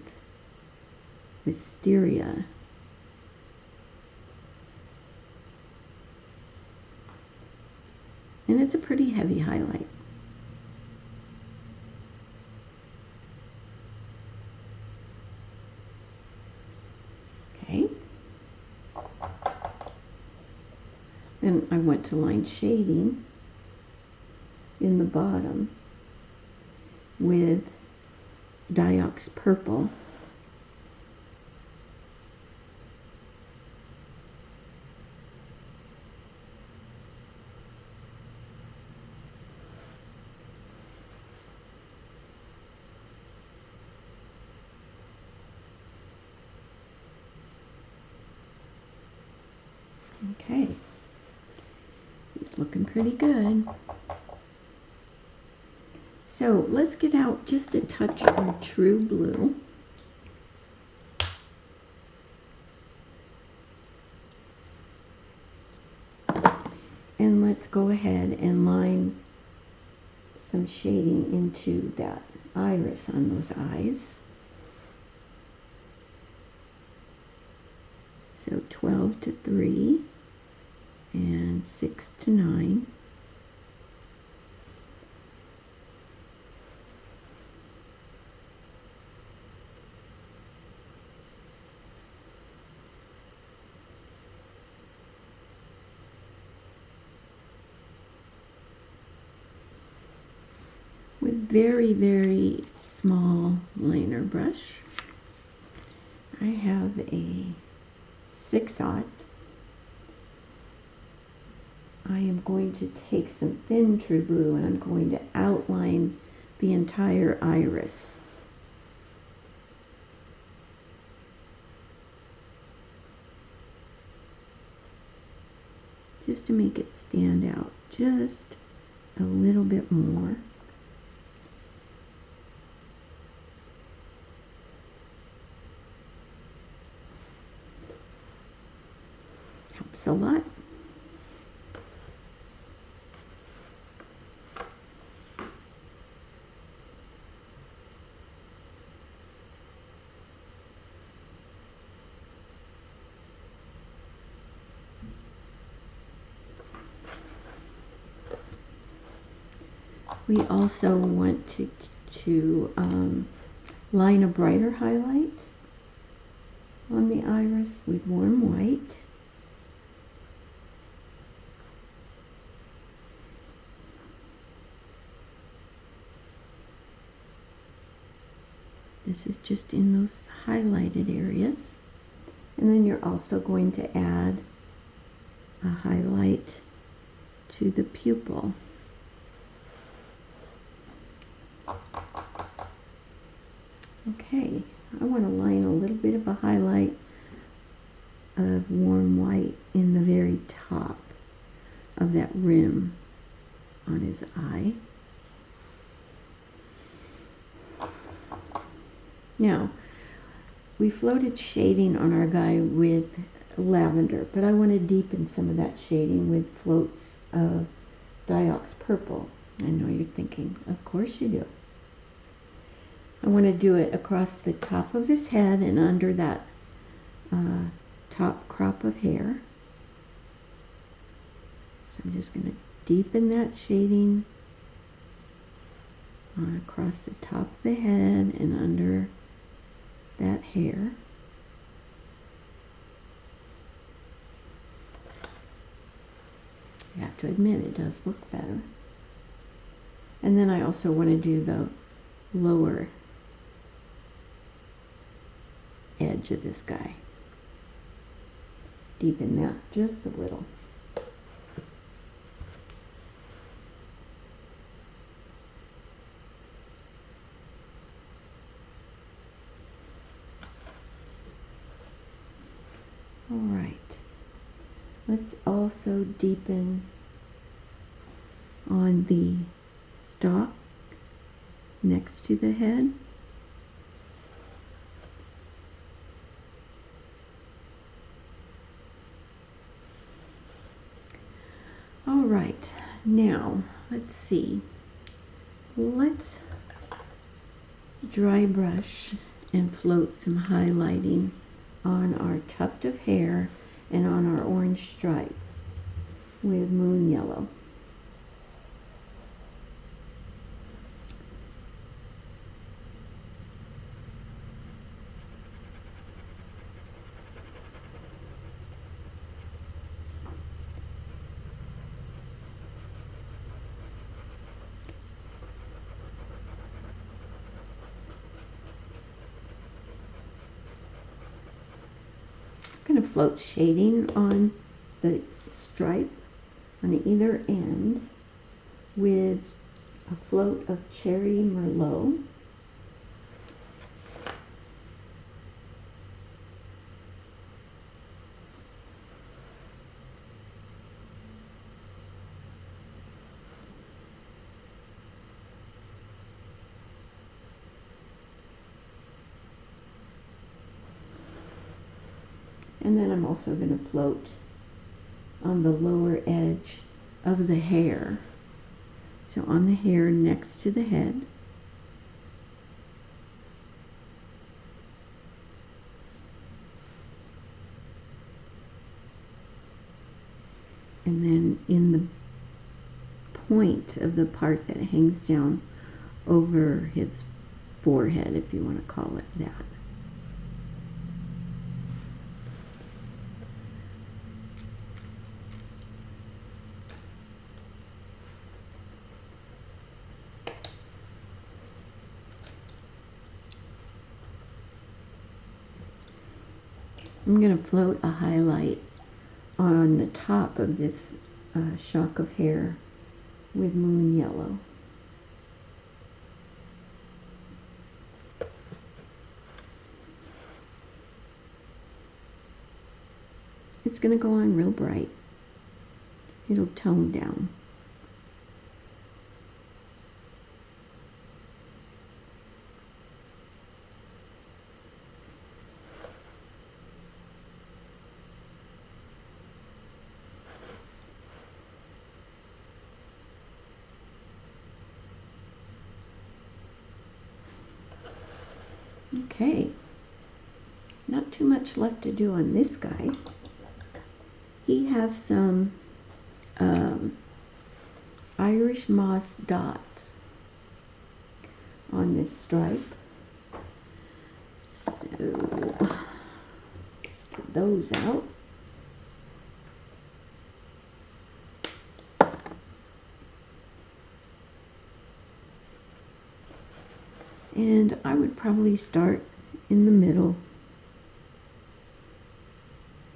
Wisteria. And it's a pretty heavy highlight. Okay. Then I want to line shading in the bottom with Diox Purple. Okay, it's looking pretty good. So let's get out just a touch of True Blue. And let's go ahead and line some shading into that iris on those eyes. So 12 to 3 and 6 to 9. With very, very small liner brush, I have a 6/0. I am going to take some thin True Blue and I'm going to outline the entire iris. Just to make it stand out just a little bit more. Helps a lot. We also want to line a brighter highlight on the iris with warm white. This is just in those highlighted areas. And then you're also going to add a highlight to the pupil. Okay, I want to line a little bit of a highlight of warm white in the very top of that rim on his eye. Now, we floated shading on our guy with lavender, but I want to deepen some of that shading with floats of Diox purple. I know you're thinking, of course you do. I want to do it across the top of his head and under that top crop of hair. So I'm just going to deepen that shading across the top of the head and under that hair. You have to admit it does look better. And then I also want to do the lower edge of this guy. Deepen that just a little. All right. Let's also deepen on the stalk next to the head. All right, now let's see. Let's dry brush and float some highlighting on our tuft of hair and on our orange stripe with moon yellow. I'm going to float shading on the stripe on either end with a float of cherry merlot. And then I'm also going to float on the lower edge of the hair. So on the hair next to the head. And then in the point of the part that hangs down over his forehead, if you want to call it that. I'm going to float a highlight on the top of this shock of hair with moon yellow. It's going to go on real bright. It'll tone down. Okay, not too much left to do on this guy. He has some Irish moss dots on this stripe. So let's get those out. And I would probably start in the middle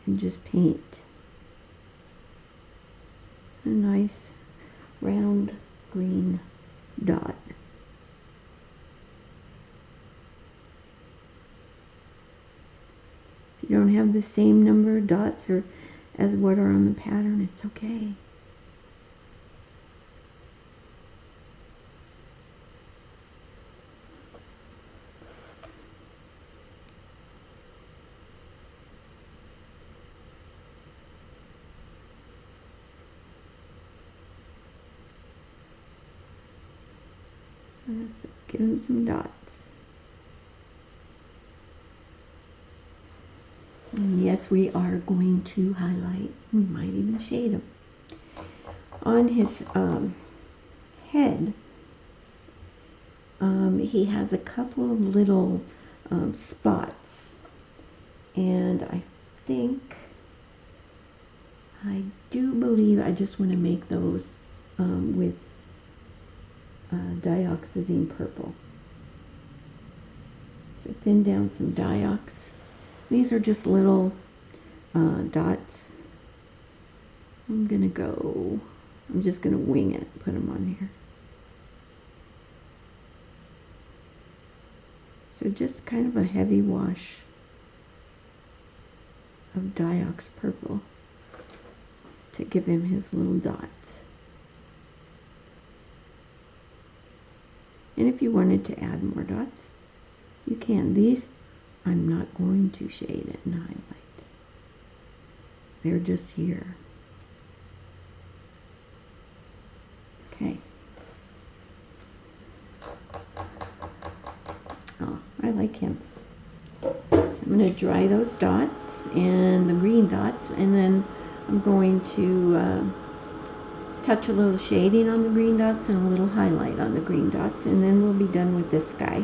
and just paint a nice round green dot. If you don't have the same number of dots or as what are on the pattern, it's okay. Let's give him some dots. And yes, we are going to highlight. We might even shade him. On his head, he has a couple of little spots. And I do believe I just want to make those with dioxazine purple. So thin down some diox. These are just little dots. I'm just gonna wing it, put them on here. So just kind of a heavy wash of diox purple to give him his little dots. And if you wanted to add more dots, you can. These I'm not going to shade it and highlight. They're just here. Okay. Oh, I like him. So I'm going to dry those dots and the green dots, and then I'm going to touch a little shading on the green dots and a little highlight on the green dots, and then we'll be done with this guy.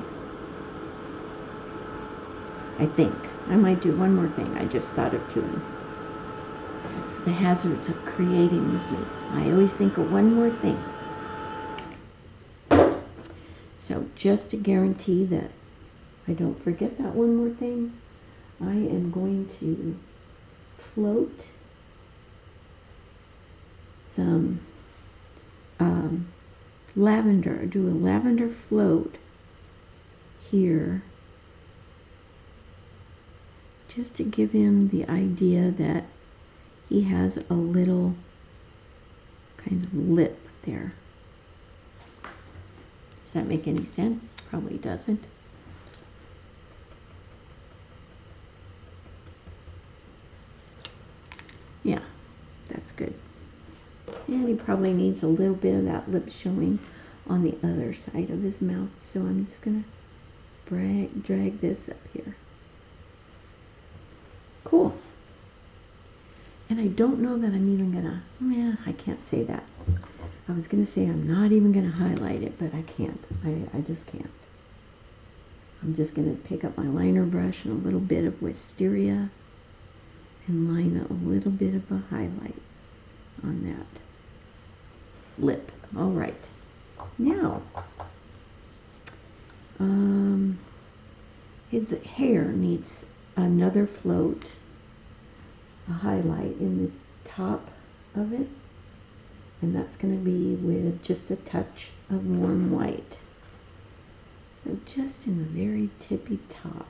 I think. I might do one more thing. I just thought of two. It's the hazards of creating with me. I always think of one more thing. So just to guarantee that I don't forget that one more thing, I am going to float some lavender. Do a lavender float here, just to give him the idea that he has a little kind of lip there. Does that make any sense? Probably doesn't. Yeah, that's good. And he probably needs a little bit of that lip showing on the other side of his mouth. So I'm just going to drag this up here. Cool. And I don't know that I'm even going to, I can't say that. I was going to say I'm not even going to highlight it, but I can't. I just can't. I'm just going to pick up my liner brush and a little bit of wisteria and line a little bit of a highlight on that lip. All right. Now, his hair needs another float, a highlight in the top of it, and that's going to be with just a touch of warm white. So just in the very tippy top,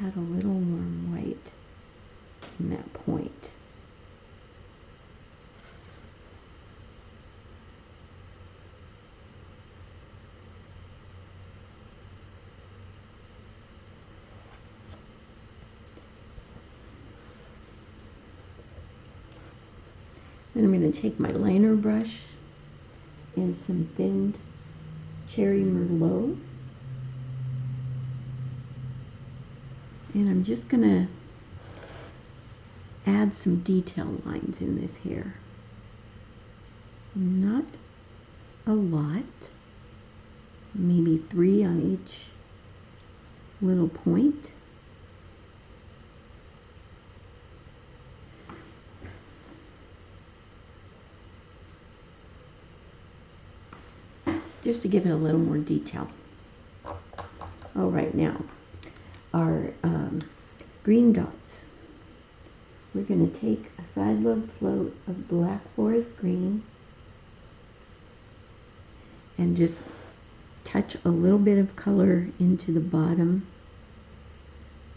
add a little warm white in that point. Then I'm going to take my liner brush and some thinned cherry merlot, and I'm just going to add some detail lines in this hair. I'm not a lot, maybe 3 on each little point. Just to give it a little more detail. All right, now our green dots. We're going to take a side lobe float of black forest green and just touch a little bit of color into the bottom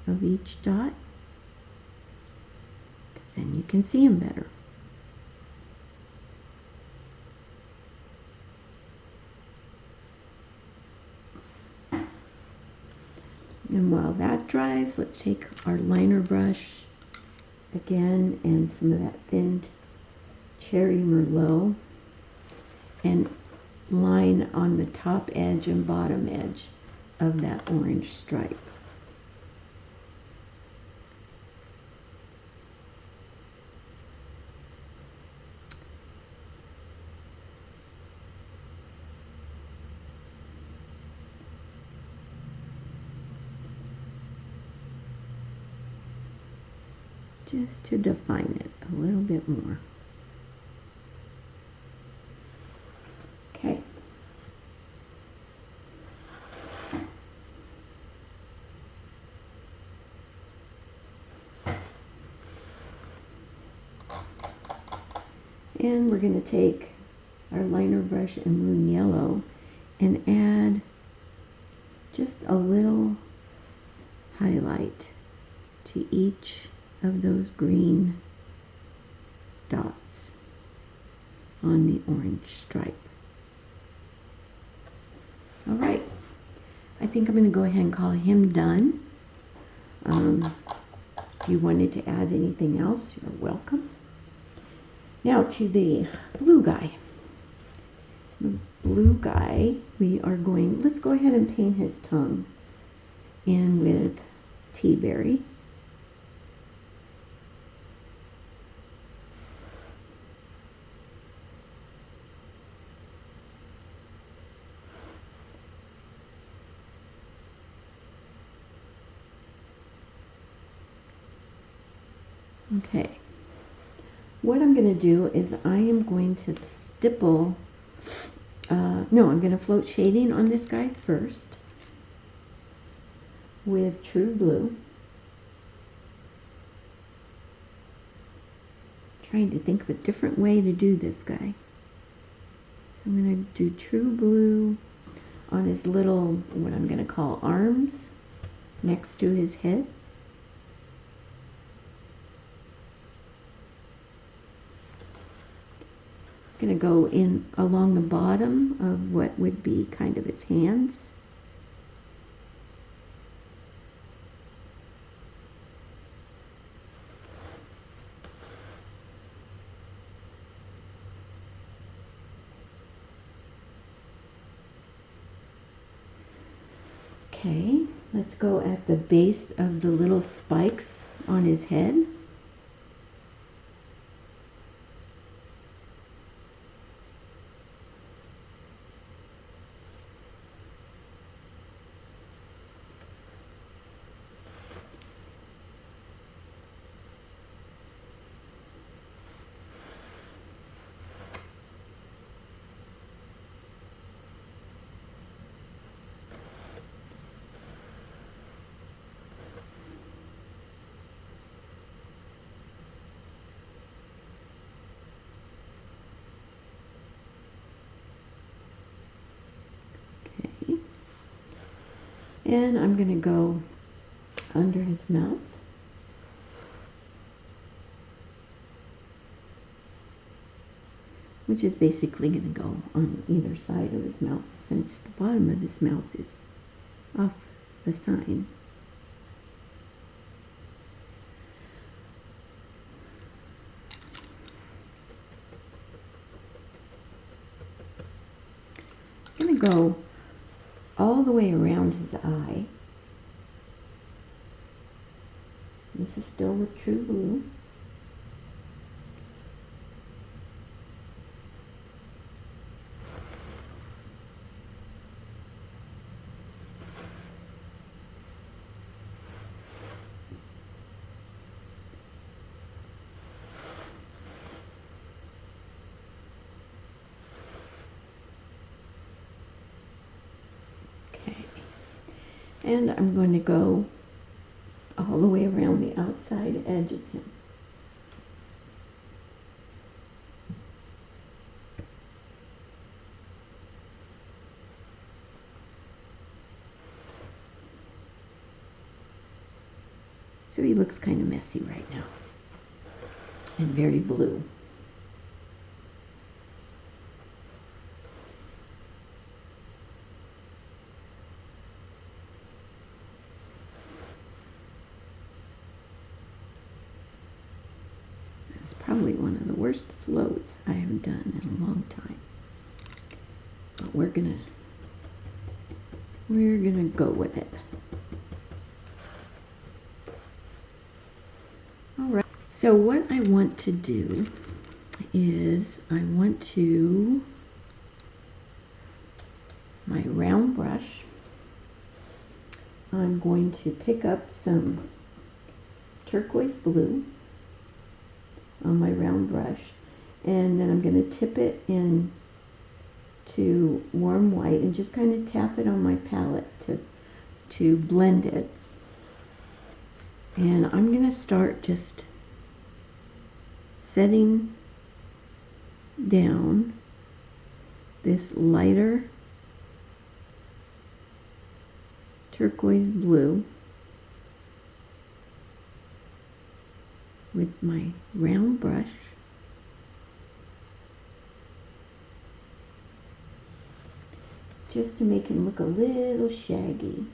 of each dot, because then you can see them better. And while that dries, let's take our liner brush again and some of that thinned cherry merlot and line on the top edge and bottom edge of that orange stripe. Just to define it a little bit more. Okay. And we're going to take our liner brush and Moon Yellow and add just a little highlight to each of those green dots on the orange stripe. All right, I think I'm going to go ahead and call him done. If you wanted to add anything else, you're welcome. Now to the blue guy. The blue guy, let's go ahead and paint his tongue in with tea berry. Okay, what I'm going to do is I am going to stipple, I'm going to float shading on this guy first with True Blue. Trying to think of a different way to do this guy. So I'm going to do True Blue on his little, what I'm going to call arms, next to his head. Going to go in along the bottom of what would be kind of his hands. Okay, let's go at the base of the little spikes on his head. And I'm going to go under his mouth. Which is basically going to go on either side of his mouth, since the bottom of his mouth is off the sign. I'm going to go all the way around his eye. This is still with True Blue. And I'm going to go all the way around the outside edge of him. So he looks kind of messy right now and very blue. It's probably one of the worst floats I have done in a long time. But we're gonna go with it. All right. So what I want to do is I want to my round brush. I'm going to pick up some turquoise blue on my round brush, and then I'm going to tip it in to warm white and just kind of tap it on my palette to blend it. And I'm going to start just setting down this lighter turquoise blue with my round brush. Just to make him look a little shaggy.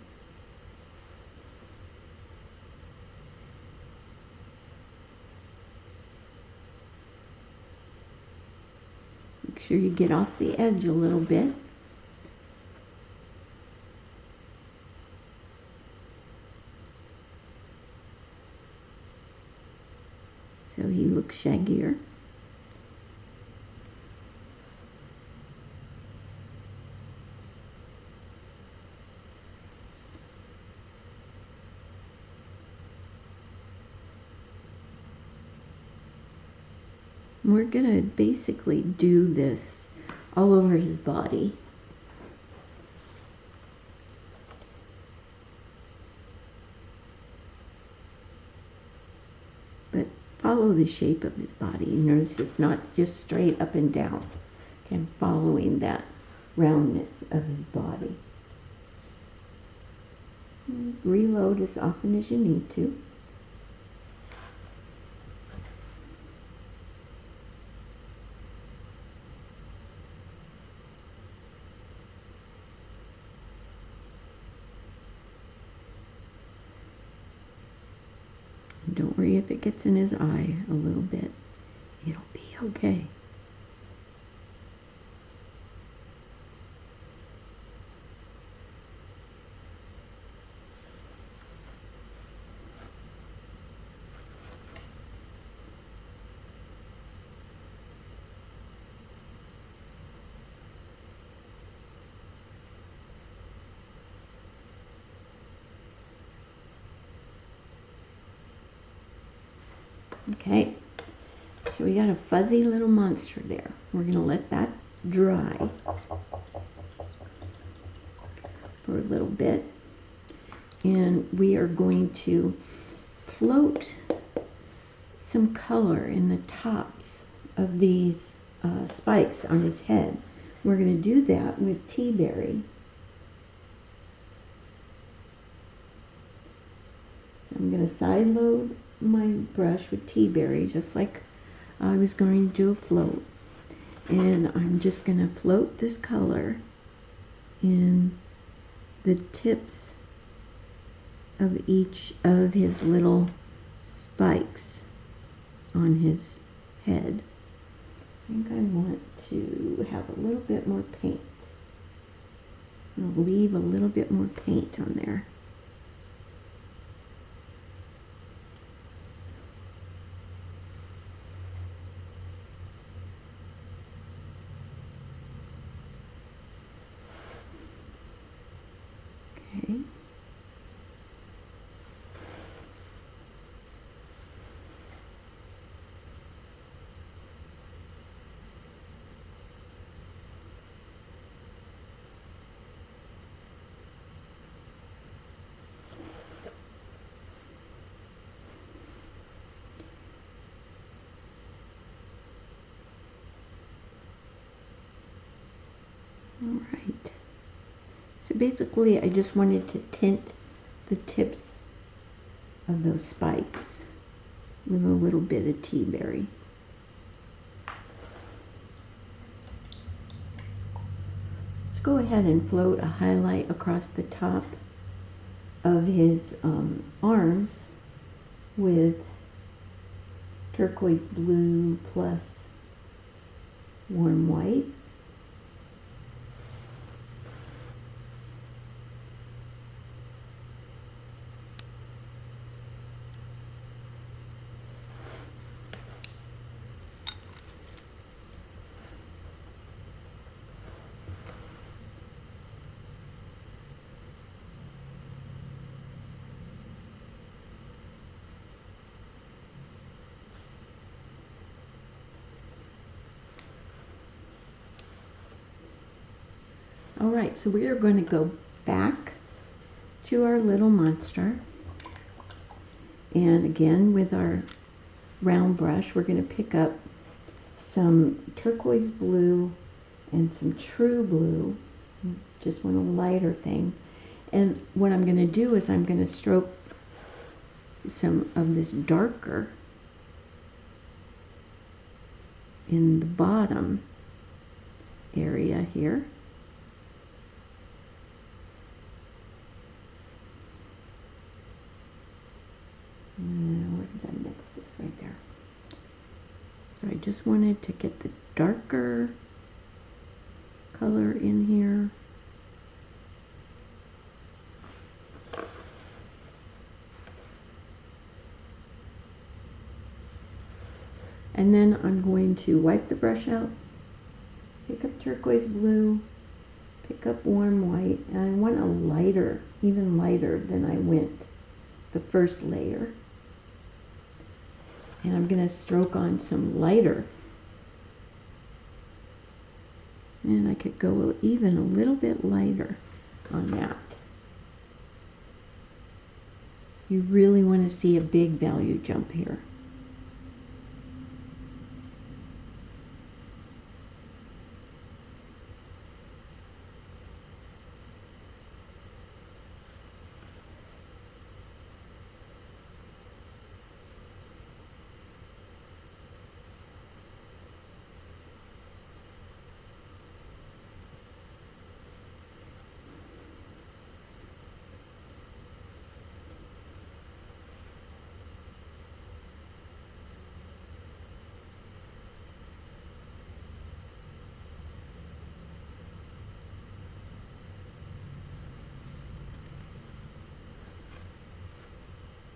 Make sure you get off the edge a little bit. So he looks shaggier. We're going to basically do this all over his body. But follow the shape of his body. You notice it's not just straight up and down. Okay, I'm following that roundness of his body. Reload as often as you need to. Don't worry if it gets in his eye a little bit. It'll be okay. Okay, so we got a fuzzy little monster there. We're going to let that dry for a little bit. And we are going to float some color in the tops of these spikes on his head. We're going to do that with tea berry. So I'm going to side load my brush with tea berry just like I was going to do a float, and I'm just going to float this color in the tips of each of his little spikes on his head. I think I want to have a little bit more paint. I'll leave a little bit more paint on there. Okay. All right. So basically I just wanted to tint the tips of those spikes with a little bit of tea berry. Let's go ahead and float a highlight across the top of his arms with turquoise blue plus warm white. All right, so we are going to go back to our little monster. And again, with our round brush, we're going to pick up some turquoise blue and some true blue. Just want a lighter thing. And what I'm going to do is I'm going to stroke some of this darker in the bottom area here. Where did I mix this? Right there. So I just wanted to get the darker color in here. And then I'm going to wipe the brush out, pick up turquoise blue, pick up warm white, and I want a lighter, even lighter than I went the first layer. And I'm going to stroke on some lighter. And I could go even a little bit lighter on that. You really want to see a big value jump here.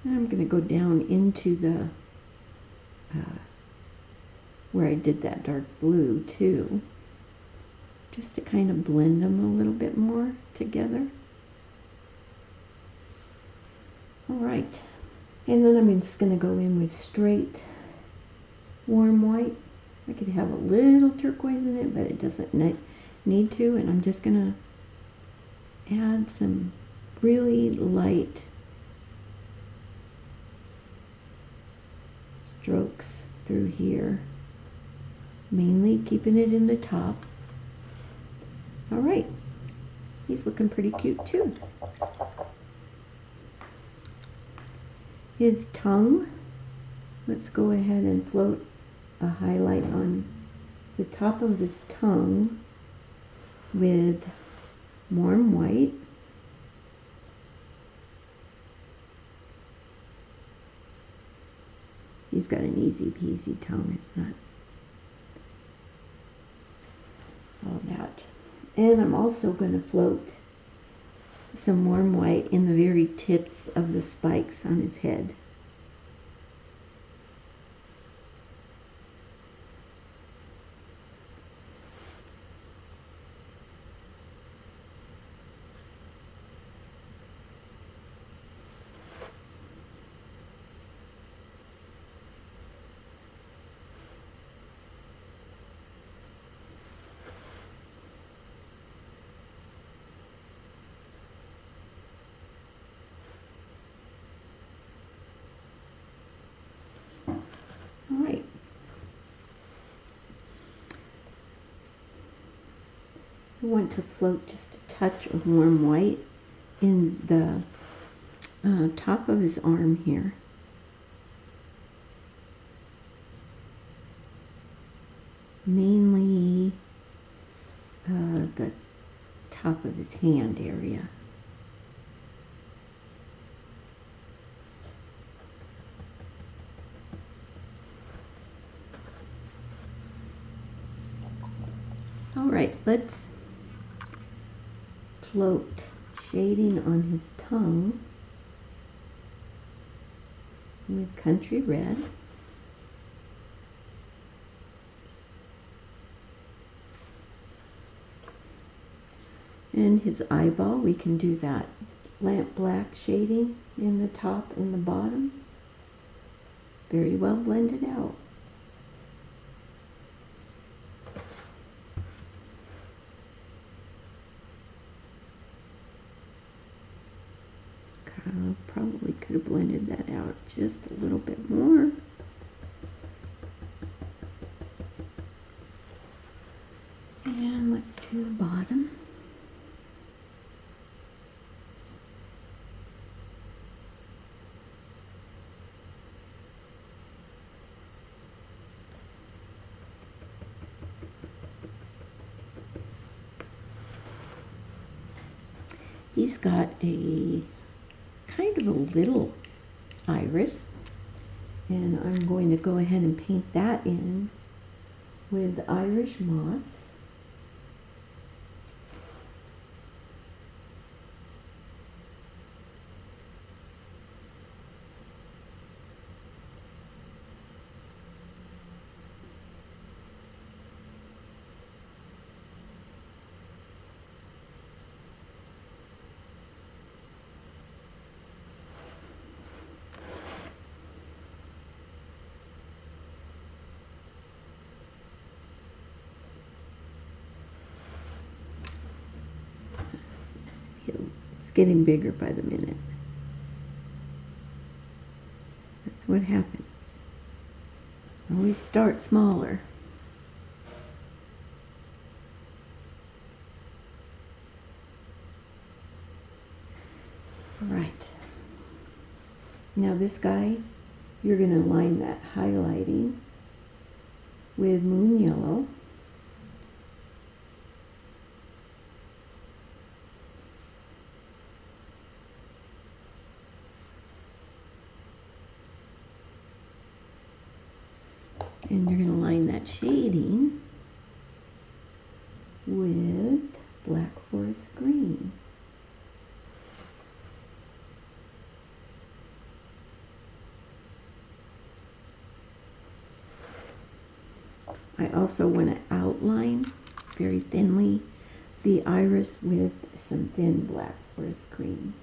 And I'm going to go down into the where I did that dark blue too, just to kind of blend them a little bit more together. All right, and then I'm just going to go in with straight warm white. I could have a little turquoise in it, but it doesn't need to, and I'm just going to add some really light strokes through here, mainly keeping it in the top. All right, he's looking pretty cute too. His tongue, let's go ahead and float a highlight on the top of his tongue with warm white. He's got an easy peasy tongue, it's not all that. And I'm also going to float some warm white in the very tips of the spikes on his head. want to float just a touch of warm white in the top of his arm here. Mainly the top of his hand area. All right, let's float shading on his tongue with Country Red. And his eyeball, we can do that lamp black shading in the top and the bottom. Very well blended out. Probably could have blended that out just a little bit more. And let's do the bottom. He's got a kind of a little iris, and I'm going to go ahead and paint that in with Irish moss. It's getting bigger by the minute. That's what happens. Always start smaller. All right. Now this guy, you're going to line that highlighting with Moon Yellow. And you're going to line that shading with Black Forest Green. I also want to outline very thinly the iris with some thin Black Forest Green.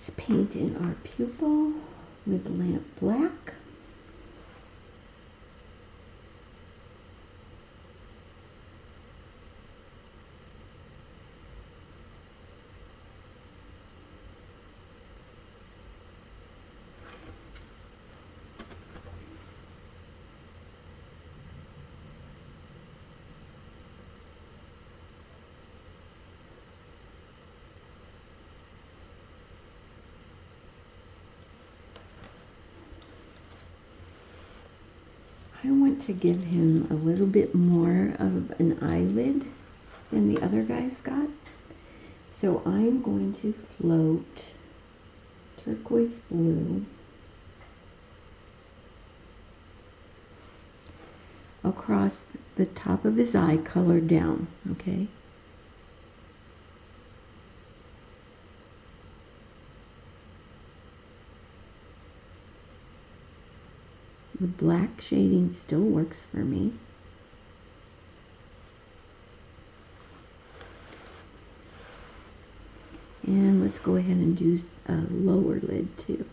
Let's paint in our pupil with lamp black. I want to give him a little bit more of an eyelid than the other guys got. So I'm going to float turquoise blue across the top of his eye, colored down, okay? The black shading still works for me. And let's go ahead and do a lower lid too.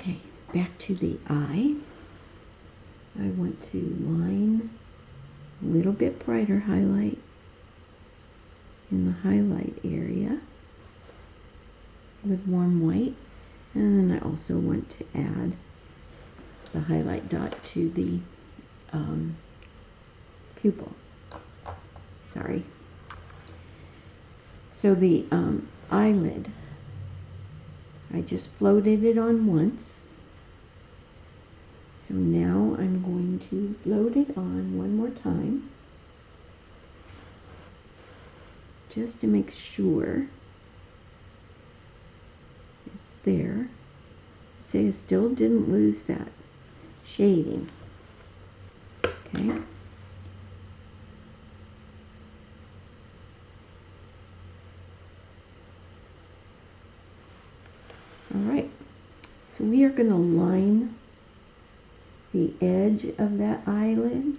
Okay, back to the eye. I want to line a little bit brighter highlight in the highlight area with warm white, and then I also want to add the highlight dot to the pupil. Sorry. So the eyelid, I just floated it on once. So now I'm going to float it on one more time, just to make sure it's there. See, I still didn't lose that shading. Okay. All right. So we are going to line the edge of that eyelid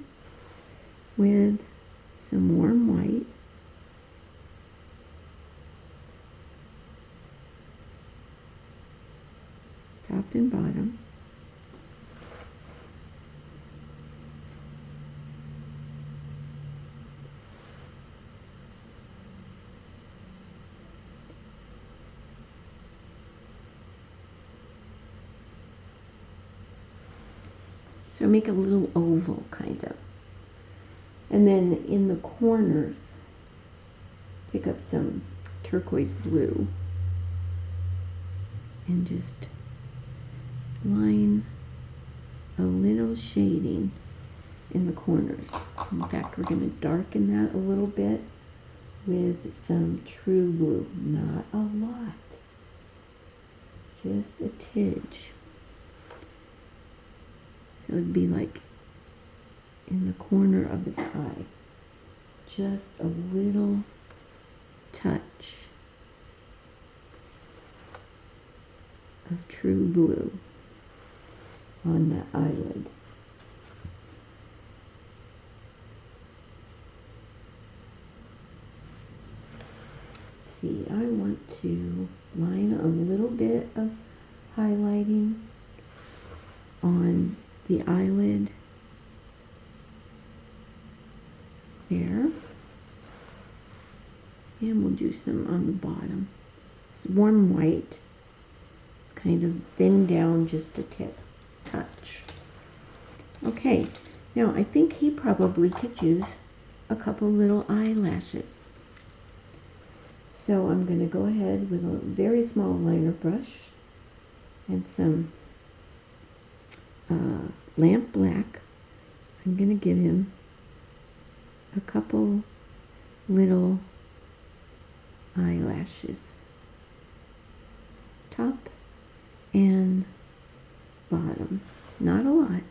with some warm white. Top and bottom. So make a little oval, kind of. And then in the corners, pick up some turquoise blue and just line a little shading in the corners. In fact, we're going to darken that a little bit with some true blue. Not a lot, just a tidge. So it'd be like in the corner of his eye. Just a little touch of true blue on the eyelid. Let's see, I want to line a little bit of highlighting on the eyelid there, and we'll do some on the bottom. It's warm white. It's kind of thin down just a touch. Okay, now I think he probably could use a couple little eyelashes. So I'm going to go ahead with a very small liner brush and some lamp black. I'm going to give him a couple little eyelashes, top and bottom, not a lot.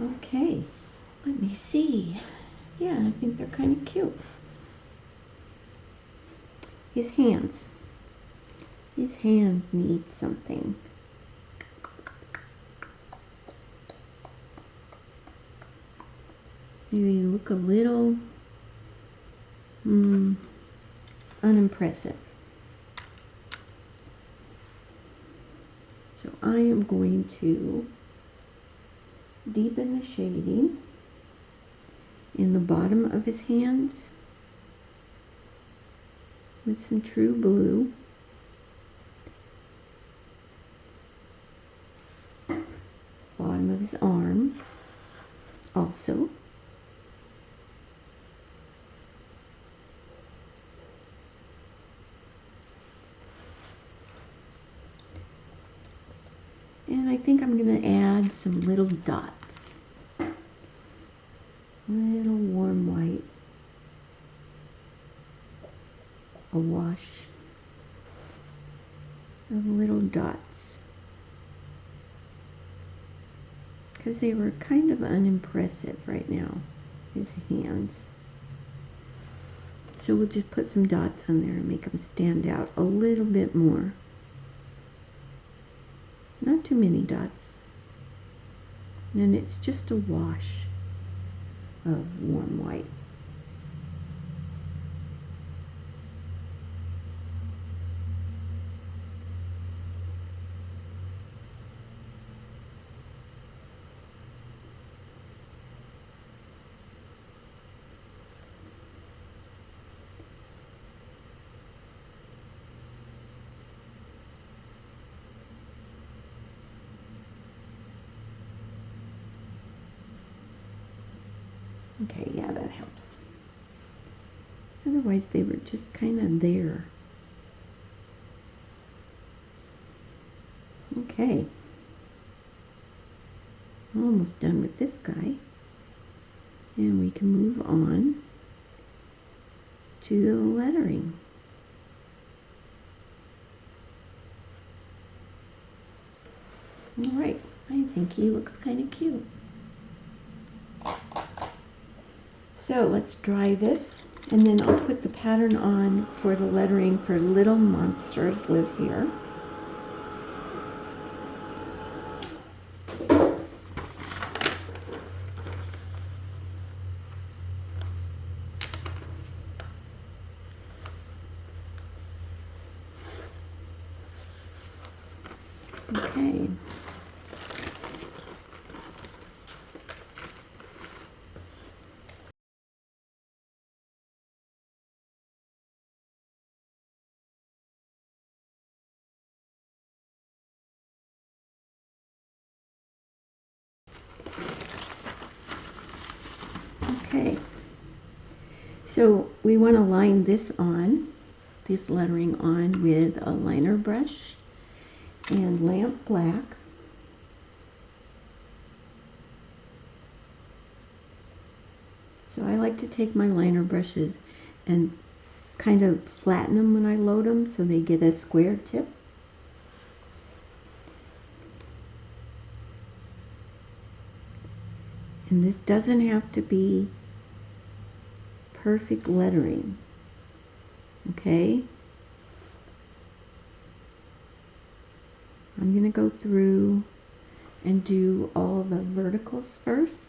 Okay, let me see. Yeah, I think they're kind of cute. His hands. His hands need something. Maybe look a little unimpressive. So I am going to deepen the shading in the bottom of his hands with some true blue. Bottom of his arm also. And I think I'm going to add some little dots. Little warm white. A wash of little dots. Because they were kind of unimpressive right now, his hands. So we'll just put some dots on there and make them stand out a little bit more. not too many dots. And it's just a wash of warm white. Okay, yeah, that helps. Otherwise, they were just kind of there. Okay. Almost done with this guy. And we can move on to the lettering. Alright, I think he looks kind of cute. So let's dry this, and then I'll put the pattern on for the lettering for Little Monsters Live Here. Okay. Okay, so we want to line this lettering on with a liner brush and lamp black. So I like to take my liner brushes and kind of flatten them when I load them so they get a square tip. And this doesn't have to be perfect lettering, okay? I'm going to go through and do all the verticals first.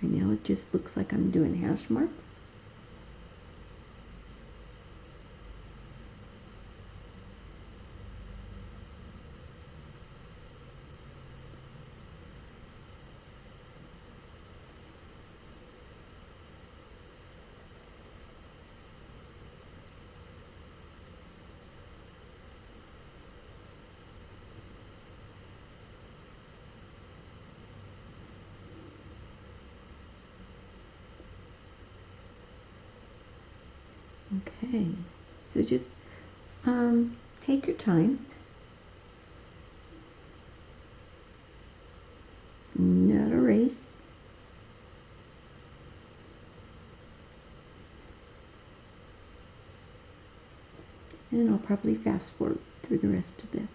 Right now it just looks like I'm doing hash marks. Okay, so just take your time. Not a race. And I'll probably fast forward through the rest of this.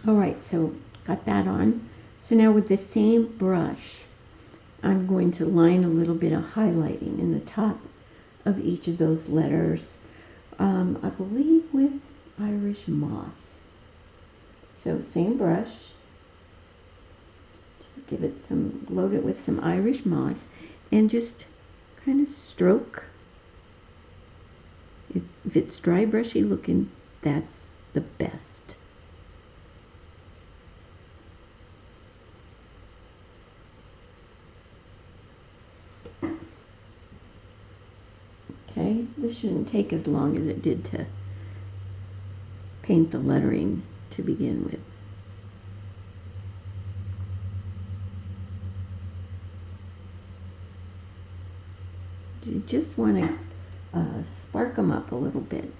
Alright, so got that on. So now with the same brush, I'm going to line a little bit of highlighting in the top of each of those letters. I believe with Irish moss. So same brush. Just give it some, load it with some Irish moss, and just kind of stroke. If it's dry brushy looking, that's the best. Okay, this shouldn't take as long as it did to paint the lettering to begin with. You just want to spark them up a little bit.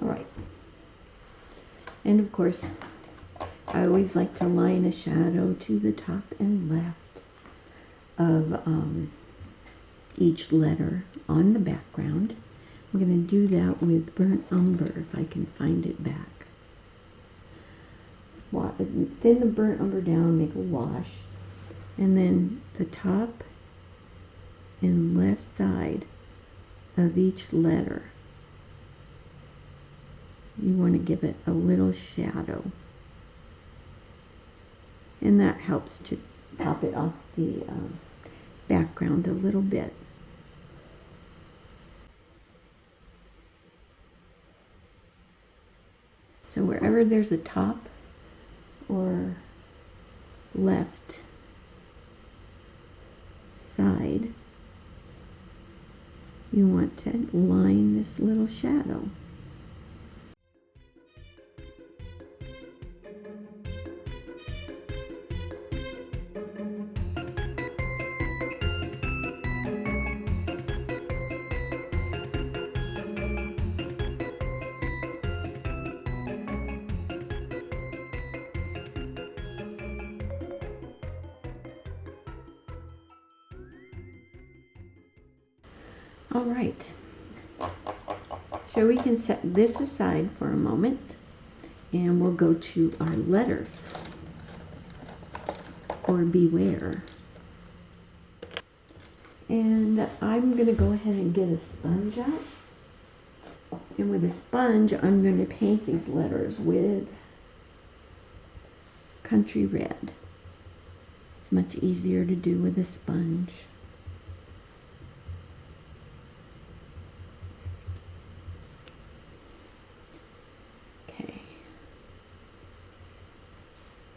All right. And of course, I always like to line a shadow to the top and left of each letter on the background. I'm going to do that with burnt umber if I can find it back. Thin the burnt umber down, make a wash, and then the top and left side of each letter, you want to give it a little shadow, and that helps to pop it off the background a little bit. So wherever there's a top or left side, you want to line this little shadow. All right, so we can set this aside for a moment and we'll go to our letters, or beware. And I'm going to go ahead and get a sponge out, and with a sponge I'm going to paint these letters with country red. It's much easier to do with a sponge.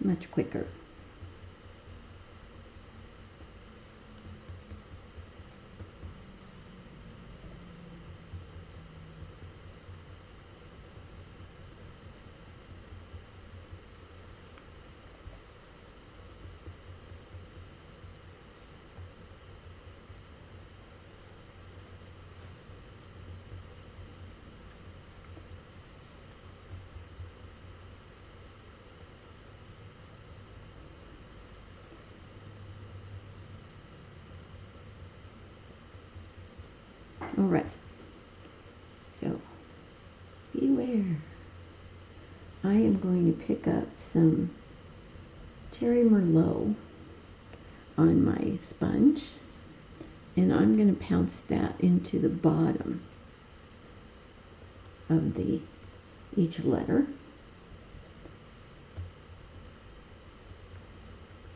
Much quicker. All right, so beware. I am going to pick up some cherry merlot on my sponge, and I'm going to pounce that into the bottom of each letter.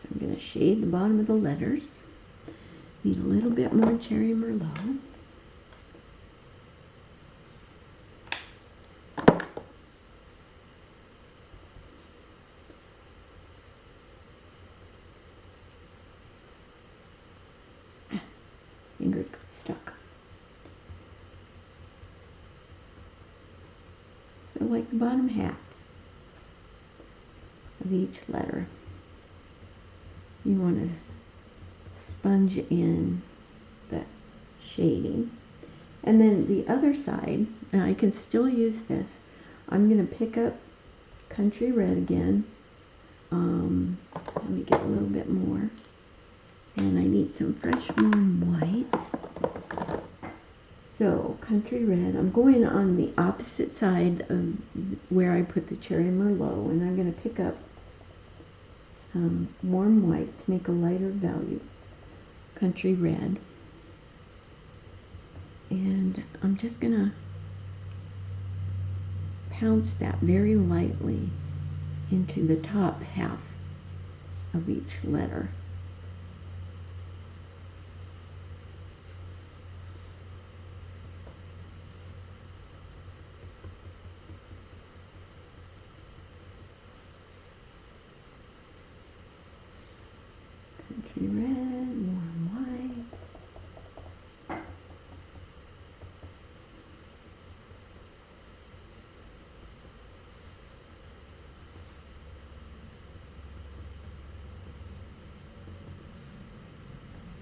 So I'm going to shade the bottom of the letters. Need a little bit more cherry merlot. Fingers got stuck. So like the bottom half of each letter, you want to sponge in the shading. And then the other side, and I can still use this, I'm going to pick up country red again. Let me get a little bit more. And I need some fresh warm white. So country red, I'm going on the opposite side of where I put the cherry merlot, and I'm going to pick up some warm white to make a lighter value country red. And I'm just going to pounce that very lightly into the top half of each letter. Baby red, warm white.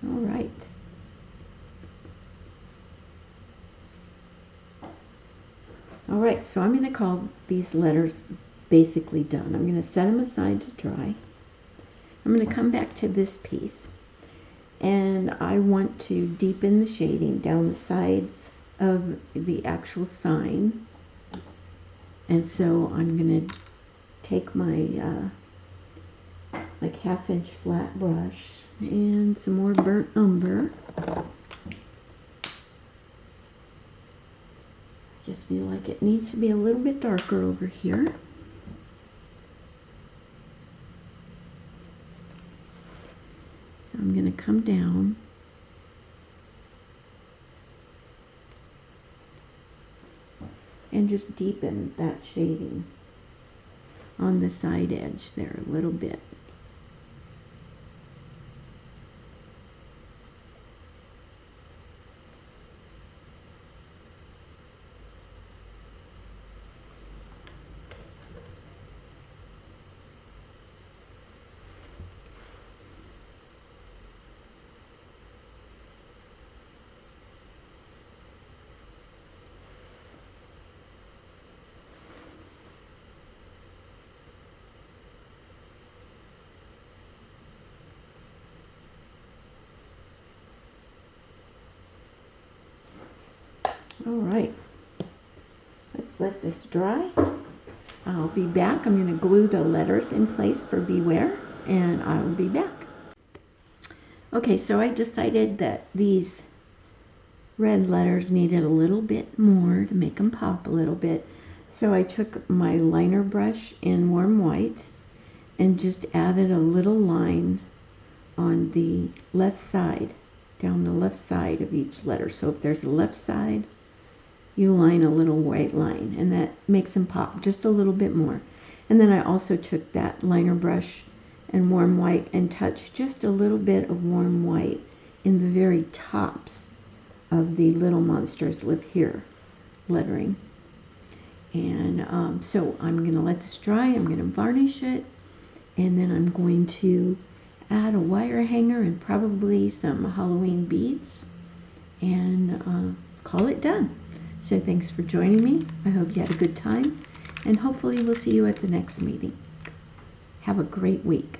All right. All right, so I'm going to call these letters basically done. I'm going to set them aside to dry. I'm going to come back to this piece, and I want to deepen the shading down the sides of the actual sign. And so I'm going to take my like 1/2 inch flat brush and some more burnt umber. Just feel like it needs to be a little bit darker over here. So I'm going to come down and just deepen that shading on the side edge there a little bit. All right, let's let this dry. I'll be back. I'm going to glue the letters in place for Beware, and I'll be back. Okay, so I decided that these red letters needed a little bit more to make them pop a little bit. So I took my liner brush in warm white and just added a little line on the left side, down the left side of each letter. So if there's a left side, you line a little white line, and that makes them pop just a little bit more. And then I also took that liner brush and warm white and touched just a little bit of warm white in the very tops of the little monsters live here lettering. And so I'm going to let this dry. I'm going to varnish it, and then I'm going to add a wire hanger and probably some Halloween beads, and call it done. So thanks for joining me. I hope you had a good time, and hopefully we'll see you at the next meeting. Have a great week.